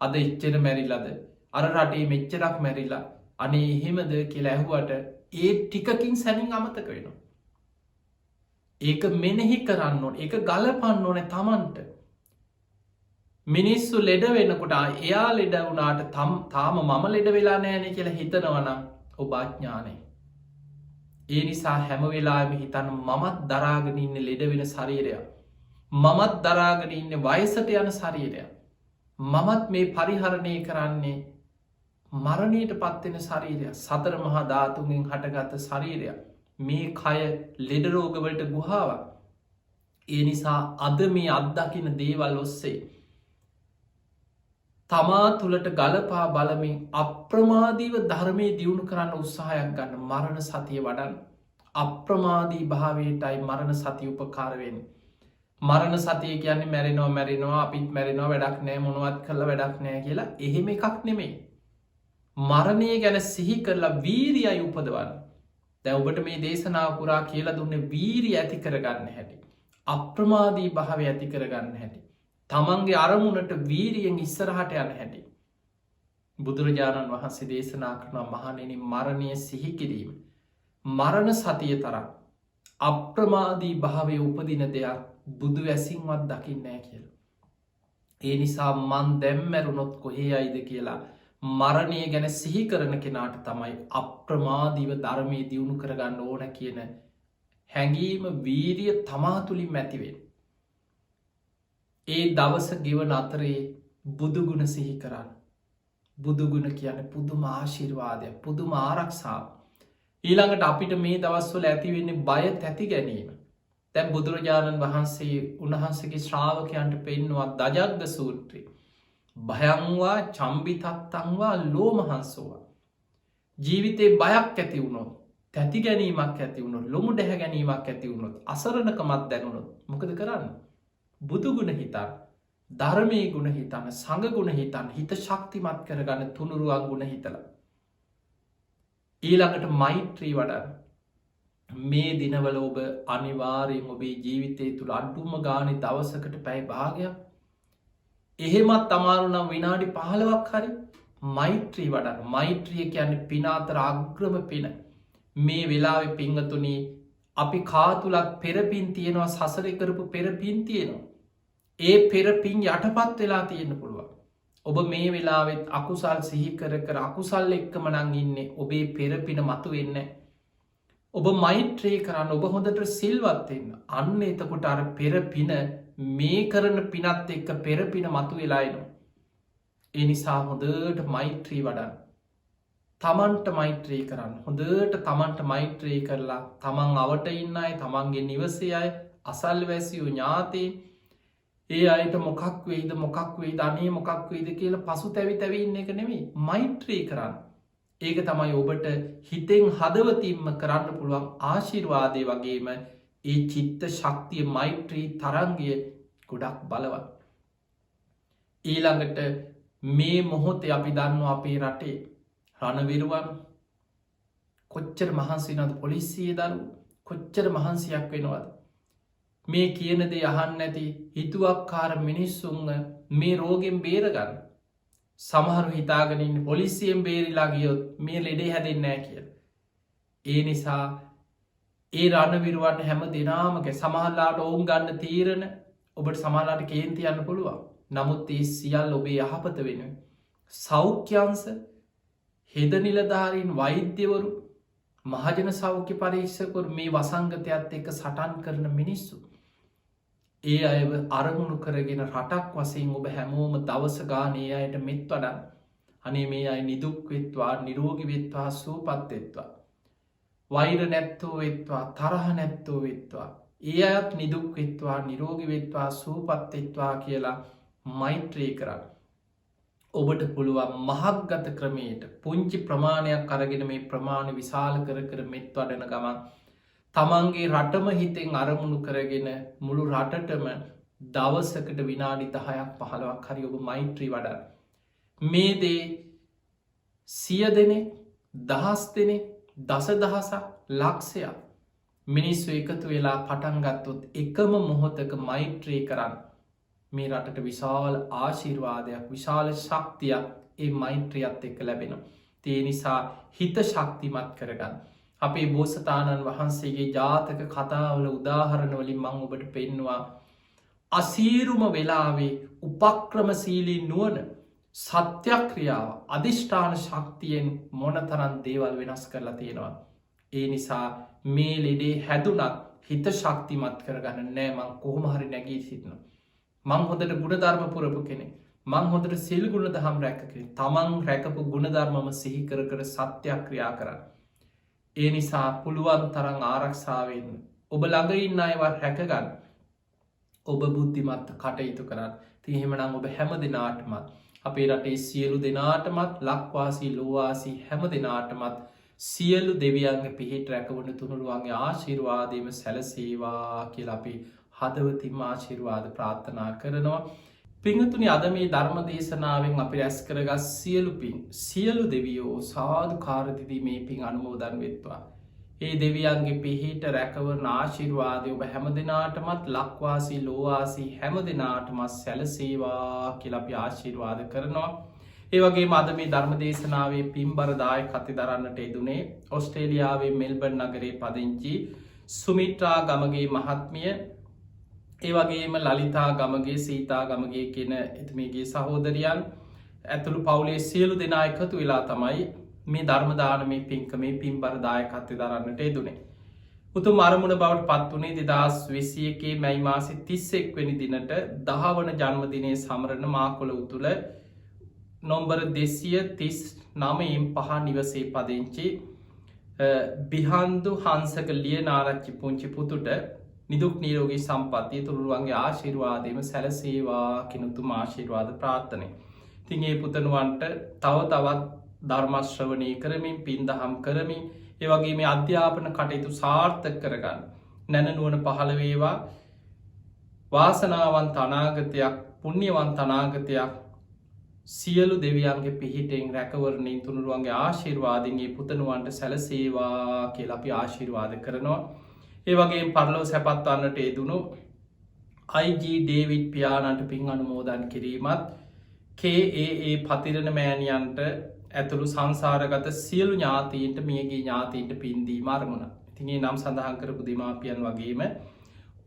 [SPEAKER 2] අද එච්චර මැරිලාද? අර රටේ මෙච්චරක් මැරිලා අනේ එහෙමද කියලා ඇහුවට ඒ ටිකකින් සැනින් අමතක වෙනවා. ඒක මෙනෙහි කරන්න ඕනේ, ඒක ගලපන්න ඕනේ තමන්ට. මිනිස්සු ලෙඩ වෙනකොට එයා ලෙඩ වුණාට තාම මම ලෙඩ වෙලා නෑනේ කියලා හිතනවා නම් ඔබ අඥානයි. ඒ නිසා හැම වෙලාවෙම හිතන්න, මමත් දරාගෙන ඉන්නේ ලෙඩ වෙන ශරීරයක්, මමත් දරාගෙන ඉන්නේ වයසට යන ශරීරයක්, මමත් මේ පරිහරණය කරන්නේ මරණයට පත්වෙන ශරීරයක්, 4 මහා ධාතුන්ගෙන් හටගත් ශරීරයක්. මේ කය ලෙඩ රෝගවලට ගුහාවක්. ඒ නිසා අද මේ අත්දකින දේවල් ඔස්සේ තමා තුළට ගලපා බලමින් අප්‍රමාදීව ධර්මය දියුණු කරන්න උත්සාහයක් ගන්න. මරණ සතිය වඩන්න. අප්‍රමාදී භාවයටයි මරණ සතිය උපකාර වෙන්නේ. මරණ සතිය කියන්නේ මැරෙනවා අපිත් මැරෙනවා, වැඩක් නෑ, මොනවත් කරලා වැඩක් නෑ කියලා එහෙම එකක් නෙමෙයි. මරණය ගැන සිහි කරලා වීරියයි උපදවන්න. දැන් ඔබට මේ දේශනාව පුරා කියලා දුන්නේ වීරිය ඇති කරගන්න හැටි, අප්‍රමාදී භාවය ඇති කරගන්න හැටි, තමන්ගේ අරමුණට වීරියෙන් ඉස්සරහට යන හැටි. බුදුරජාණන් වහන්සේ දේශනා කරනවා, මහණෙනි, මරණය සිහි කිරීම, මරණ සතිය තරම් අප්‍රමාදී භාවය උපදින දෙයක් බුදු වැසින්වත් දකින්නේ නැහැ කියලා. ඒ නිසා මන් දැන් මැරුණොත් කොහේ යයිද කියලා මරණය ගැන සිහි කරන කෙනාට තමයි අප්‍රමාදීව ධර්මයේ දියුණු කරගන්න ඕන කියන හැඟීම, වීරිය තමා තුළින් ඇති වෙන්නේ. ඒ දවස ගෙවන අතරේ බුදුගුණ සිහි කරන්න. බුදුගුණ කියන්නේ පුදුම ආශිර්වාදයක්, පුදුම ආරක්ෂාවක්. ඊළඟට අපිට මේ දවස්වල ඇති වෙන්නේ බය තැති ගැනීම. දැන් බුදුරජාණන් වහන්සේ උන්වහන්සේගේ ශ්‍රාවකයන්ට පෙන්නවා දජග්ග සූත්‍රය. භයංවා චම්බිතත්තංවා ලෝමහංසෝවා. ජීවිතේ බයක් ඇති වුණොත්, තැති ගැනීමක් ඇති වුණොත්, ලොමු ඩැහැ ගැනීමක් ඇති වුණොත්, අසරණකමක් දැනුණොත් මොකද කරන්න? බුදුගුණ හිතන්න, ධර්මයේ ගුණ හිතන්න, සංඝ ගුණ හිතන්න, හිත ශක්තිමත් කරගන්න තුනුරුවන් ගුණ හිතලා. ඊළඟට මෛත්‍රී වඩන්න. මේ දිනවල ඔබ අනිවාර්යෙන් ඔබේ ජීවිතය තුළ අඩුම ගානෙ දවසකට පැයි භාගයක් එහෙමත් අමාරුනම් විනාඩි 15ක් හරි මෛත්‍රී වඩන්න. මෛත්‍රිය කියන්නේ පින අතර අග්‍රම පින. මේ වෙලාවේ පිංගතුනි අපි කාතුලත් පෙරපින් තියෙනවා, සසරේ කරපු පෙරපින් තියෙනවා. ඒ පෙරපින් යටපත් වෙලා තියෙන්න පුළුවන්. ඔබ මේ වෙලාවෙත් අකුසල් සිහි කර කර අකුසල් එක්කම නං ඉන්නේ. ඔබේ පෙරපින මතු වෙන්න. ඔබ මෛත්‍රී කරන්න, ඔබ හොඳට සිල්වත් වෙන්න. අන්න එතකොට අර පෙරපින මේ කරන පිනත් එක්ක පෙරපින මතු වෙලා එනවා. ඒ නිසා හොඳට මෛත්‍රී වඩන්න. තමන්ට මෛත්‍රී කරන්න. හොඳට තමන්ට මෛත්‍රී කරලා තමන් අවට ඉන්න අය, තමන්ගේ නිවසේ අය, අසල්වැසියෝ, ඥාතීන්, ඒ අයට මොකක් වෙයිද අනේ මොකක් වෙයිද කියලා පසු තැවි තැවි ඉන්න එක නෙමෙයි, මෛත්‍රී කරන්න. ඒක තමයි ඔබට හිතෙන් හදවතින්ම කරන්න පුළුවන් ආශිර්වාදය. වගේම ඒ චිත්ත ශක්තිය, මෛත්‍රී තරංගය ගොඩක් බලවත්. ඊළඟට මේ මොහොතේ අපි දන්නවා අපේ රටේ රණවිරුවන් කොච්චර මහන්සිනද, පොලිසියේ දරු කොච්චර මහන්සියක් වෙනවද මේ කියන දේ අහන්න නැති හිතුවක්කාර මිනිස්සුන්ව මේ රෝගෙන් බේරගන්න. සමහරු හිතාගෙනින් පොලිසියෙන් බේරිලා ගියොත් මේ ලෙඩේ හැදෙන්නේ නැහැ කියලා. ඒ නිසා ඒ රණවිරුවන් හැම දෙනාමක සමහරලාට ඔවුන් ගන්න තීරණ ඔබට සමහරලාට කේන්ති යන්න පුළුවන්. නමුත් ඒ සියල්ල ඔබේ යහපත වෙනුවෙන්. සෞඛ්‍යංශ, හෙද නිලධාරීන්, වෛද්‍යවරු, මහජන සෞඛ්‍ය පරීක්ෂකවරු මේ වසංගතයත් එක්ක සටන් කරන මිනිස්සු. ඒ අයව අරමුණු කරගෙන රටක් වශයෙන් ඔබ හැමෝම දවස ගානේ අයට මෙත් වඩන්න. අනේ මේ අය නිදුක් වෙත්වා, නිරෝගී වෙත්වා, සුවපත් වෙත්වා. වෛර නැත්තෝ වෙත්වා, තරහ නැත්තෝ වෙත්වා. ඒ අයත් නිදුක් වෙත්වා, නිරෝගී වෙත්වා, සුවපත් වෙත්වා කියලා මෛත්‍රී කරන්න. ඔබට පුළුවන් මහග්ගත ක්‍රමයට පුංචි ප්‍රමාණයක් අරගෙන මේ ප්‍රමාණ විශාල කර කර මෙත් වඩන ගමන් තමන්ගේ රටම හිතෙන් අරමුණු කරගෙන මුළු රටටම දවසකට විනාඩි 10ක් 15ක් හරි ඔබ මෛත්‍රී වඩන්න. මේ දේ 100 දෙනෙක්, දහස් දෙනෙක්, දසදහසක්, ලක්ෂයක් මිනිස්සු එකතු වෙලා පටන් ගත්තොත් එකම මොහොතක මෛත්‍රී කරන්න මේ රටට විශාල ආශිර්වාදයක්, විශාල ශක්තියක් ඒ මෛත්‍රියත් එක්ක ලැබෙනවා. ඒ නිසා හිත ශක්තිමත් කරගන්න. අපේ බෝසතාණන් වහන්සේගේ ජාතක කතාවල උදාහරණ වලින් මම ඔබට පෙන්නවා අසීරුම වෙලාවේ උපක්‍රමශීලී නුවණ, සත්‍යක්‍රියාව, අධිෂ්ඨාන ශක්තියෙන් මොනතරම් දේවල් වෙනස් කරලා තියෙනවා. ඒ නිසා මේ ලෙඩේ හැදුනත් හිත ශක්තිමත් කරගන්න නෑ. මං කොහොම හරි නැගී සිටිනවා. මං හොඳට ගුණධර්ම පුරපු කෙනෙක්. මං හොඳට සිල් ගුණ දහම් රැක කෙනෙක්. තමන් රැකපු ගුණධර්මම සිහි කර කර සත්‍යක්‍රියා කරන්න. ඒ නිසා පුළුවන් තරම් ආරක්ෂා වෙන්න. ඔබ ළඟ ඉන්න අයවත් රැකගන්න. ඔබ බුද්ධිමත් කටයුතු කරන්න. ඉතින් එහෙමනම් ඔබ හැම දිනාටමත්, අපේ රටේ සියලු දෙනාටමත්, ලක්වාසී ලෝවාසී හැම දෙනාටමත් සියලු දෙවියන්ගේ පිහිට රැකවන තුනුරුවන්ගේ ආශිර්වාදයම සැලසේවා කියලා අපි හදවතින්ම ආශිර්වාද ප්‍රාර්ථනා කරනවා. පිංගතුනි, අද මේ ධර්ම දේශනාවෙන් අපි රැස් කරගත් සියලු පින්, සියලු දෙවියෝ සාදුකාර දෙදී මේ පින් අනුමෝදන් වෙත්වා. ඒ දෙවියන්ගේ පිහිට රැකවන ආශිර්වාදය ඔබ හැම දිනාටමත්, ලක්වාසී ලෝවාසී හැම දිනාටමත් සැලසේවා කියලා අපි ආශිර්වාද කරනවා. ඒ වගේම අද මේ ධර්ම දේශනාවේ පින්බර දායකත්වය දරන්නට යෙදුනේ ඕස්ට්‍රේලියාවේ මෙල්බර්න් නගරයේ පදිංචි සුමිත්‍රා ගමගේ මහත්මිය, ඒ වගේම ලලිතා ගමගේ, සීතා ගමගේ කියන එතුමියගේ සහෝදරියන් ඇතුළු පවුලේ සියලු දෙනා එකතු වෙලා තමයි මේ ධර්ම දානමේ පින්කමේ පින්බර දායකත්වය දරන්නට යෙදුනේ. උතුම් අරමුණ බවට පත් වුණේ 2021 මැයි මාසේ 31 වෙනි දිනට 10 වන ජන්මදිනයේ සමරන මාකොළ උතුල නොම්බර 239 පහ නිවසේ පදිංචි බිහන්දු හංසක ලියනාරච්චි පුංචි පුතුට නිදුක් නිරෝගී සම්පන්නිය තුනුරුවන්ගේ ආශිර්වාදයම සැලසේවා කියන උතුම් ආශිර්වාද ප්‍රාර්ථනාවයි. ඉතින් මේ පුතණුවන්ට තව තවත් ධර්ම ශ්‍රවණය කරමින්, පින් දහම් කරමින්, ඒ වගේම අධ්‍යාපන කටයුතු සාර්ථක කරගන්න නැන නුවණ පහළ වේවා. වාසනාවන්ත අනාගතයක්, පුණ්‍යවන්ත අනාගතයක් සියලු දෙවියන්ගේ පිහිටෙන් රැකවරණින් තුනුරුවන්ගේ ආශිර්වාදින්ගේ පුතනුවන්ට සැලසේවා කියලා අපි ආශිර්වාද කරනවා. ඒ වගේ පරලෝ සැපත්වන්නට ඒදුණු IG ඩේවිඩ් පියාණන්ට පින් අනුමෝදන් කිරීමත් KAA පතිරණ මෑණියන්ට ඇතුළු සංසාරගත සියලු ඥාතීන්ට මියගේ ඥාතීන්ට පින්දී මරමුණ. ඉතිගේ නම් සඳහන් කරපු දෙමාපියන් වගේම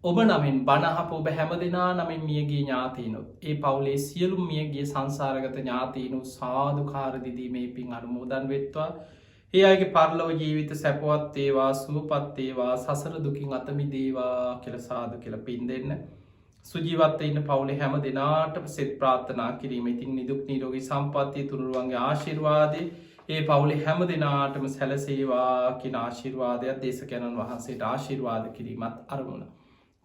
[SPEAKER 2] ඔබ නමින් බණහප ඔබ හැම දෙනා නමින් මියගේ ඥාතීනුත් ඒ පවුලේ සියලුම් මියගේ සංසාරගත ඥාතීනු සාධකාරදිදීමේ පින් අනුමෝදන් වෙත්වා. ඒ අයගේ පරලෝ ජීවිත සැපවත් ඒවා සුවපත් ඒවා සසර දුකින් අතමි දේවා කෙල සාදු කියල පින් දෙන්න. සුජීවත්ත ඉන්න පවුලේ හැම දෙනාට සෙත් ප්‍රාර්ථනා කිරීම ඉතින් නිදුක් නිරෝගී සම්පත්තිය තුනුරුවන්ගේ ආශිර්වාදය ඒ පවුලේ හැම දෙනාටම සැලසේවා කියෙන ආශිර්වාදයක් දේශකයණන් වහන්සේට ආශිර්වාද කිරීමත් අරමුණ.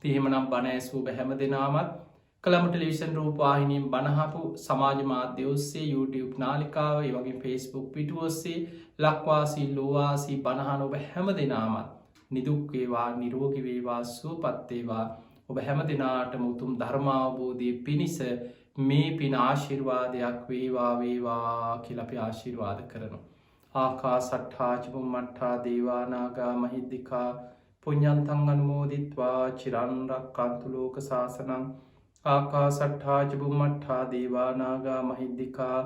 [SPEAKER 2] තිහෙමනම් බණ ඇසූ හැම දෙනාමත් කළම ටෙලිවිෂන් රූපවාහිනියෙන් බණහපු සමාජ මාධ්‍ය ඔස්සේ YouTube නාලිකාව ඒ වගේ Facebook පිටුවස්සේ ලක්වාසී ලෝවාසී බණහන ඔබ හැම දෙනාමත් නිදුක්වේවා නිරෝගිවේවා සුවපත්තේවා ඔබ හැම දෙනාටම උතුම් ධර්මාවබෝධය පිණිස මේ පින ආශිර්වාදයක් වේවා වේවා කියලපි ආශිර්වාද කරනු. ආකා සට්ඨාචිපුම් මට්ඨා දේවානාගා මහිද්දිකා පුඤ්ඤන්තං අනුමෝදිත්වා චිරන්රක් කන්තුලෝක ශාසනං ආකා සට්ඨාචිපුම් මට්ඨා දේවානාගා මහිද්දිකා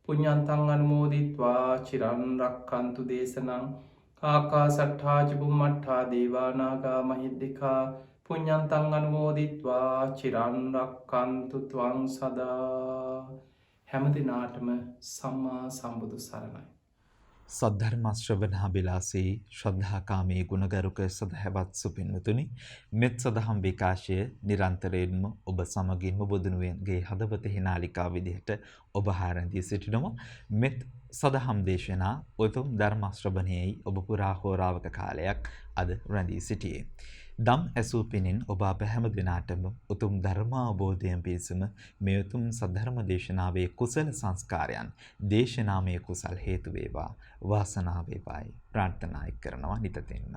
[SPEAKER 2] පුඤ්ඤන්තං අනුමෝදිත්වා චිරන්රක් කන්තු දේශනං ආකා සට්ඨාචිපුම් මට්ඨා දේවානාගා මහිද්දිකා පුඤ්ඤන්තං අනුමෝදිත්වා චිරන්රක් කන්තු ත්වං සදා. හැම දිනාටම සම්මා සම්බුදු සරණයි.
[SPEAKER 1] සද්ධර්මශ්‍රවණාබිලාසී ශ්‍රද්ධාකාමී ගුණගරුක සදහැවත් සුපින්වතුනි, මෙත් සදහම් විකාශය නිරන්තරයෙන්ම ඔබ සමගින්ම බුදුනුවන්ගේ හදවතෙහි නාලිකා විදිහට ඔබ හාරැඳී සිටිනවා. මෙත් සදහම් දේශනා උතුම් ධර්ම ශ්‍රවණයෙහි ඔබ පුරා හෝරාවක කාලයක් අද රැඳී සිටියේ. දම් ඇසූ පිණින් ඔබ අප හැම දිනාටම උතුම් ධර්මාවබෝධයෙන් පිණිසම මේ උතුම් සද්ධර්ම දේශනාවේ කුසල සංස්කාරයන් දේශනාමය කුසල් හේතු වේවා වාසනාව වේවායි ප්‍රාර්ථනා කරනවා නිතතින්ම.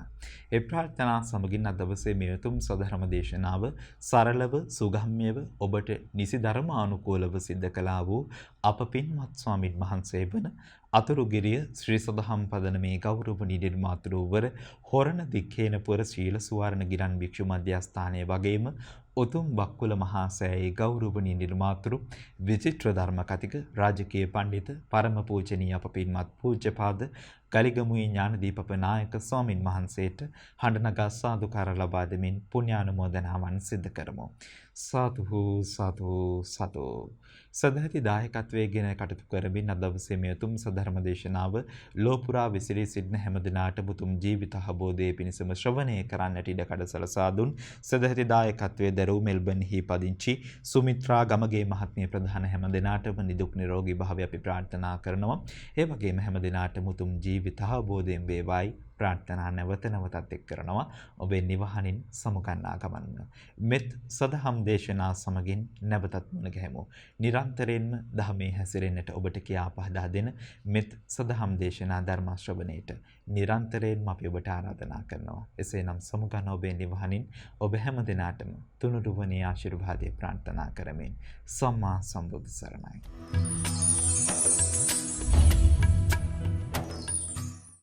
[SPEAKER 1] ඒ ප්‍රාර්ථනා සමගින් අද දවසේ මේ උතුම් සද්ධර්ම දේශනාව සරලව සුගම්‍යව ඔබට නිසි ධර්මානුකූලව සිද්ධ කළා වූ අප පින්වත් ස්වාමින් වහන්සේ වන අතුරුගිරිය ශ්‍රී සදහම් පදනමේ ගෞරවනීය නිර්මාතෘවර හොරණ දික්කේනපුර ශීල සුවර්ණ ගිරන් භික්ෂු මධ්‍යස්ථානයේ වගේම උතුම් බක්කුල මහා සෑයේ ගෞරවනීය නිර්මාතෘ විචිත්‍ර ධර්ම කතික රාජකීය පඬිත පරම පූජනීය අප පින්වත් පූජ්‍යපාද ගලිගමුවේ ඥානදීපප නායක ස්වාමින් වහන්සේට හඬනගා සාදුකාර ලබා දෙමින් පුණ්‍යානුමෝදනාවන් සිදු කරමු. සාදු සාදු සාදු. සදහති දායකත්වයේ ගෙන කටයුතු කරමින් අද දවසේ මේ උතුම් සධර්ම දේශනාව ලෝපුරා විසිරී සිටින හැම දිනාට උතුම් ජීවිත අවබෝධයේ පිණසම ශ්‍රවණය කරන්නට ඉඩ කඩ සලසා දුන් සදහති දායකත්වයේ දරූ මෙල්බන්හි පදිංචි සුමිත්‍රා ගමගේ මහත්මිය ප්‍රධාන හැම දිනාටම නිදුක් නිරෝගී භාවය අපි ප්‍රාර්ථනා කරනවා. ඒ වගේම හැම දිනාටම උතුම් ජීවිත අවබෝධයෙන් වේවායි ප්‍රාර්ථනා නැවත නැවතත් එක් කරනවා. ඔබේ නිවහනින් සමුගන්නා ගමන්න. මෙත් සදහම් දේශනා සමගින් නැවතත් මුණ ගැහෙමු. නිරන්තරයෙන්ම ධර්මයේ හැසිරෙන්නට ඔබට කියා පහදා දෙන මෙත් සදහම් දේශනා ධර්ම ශ්‍රවණයට නිරන්තරයෙන්ම අපි ඔබට ආරාධනා කරනවා. එසේනම් සමුගන්න ඔබේ නිවහනින් ඔබ හැම දිනාටම තුනුරුවනේ ආශිර්වාදය ප්‍රාර්ථනා කරමින් සම්මා සම්බුදු සරණයි.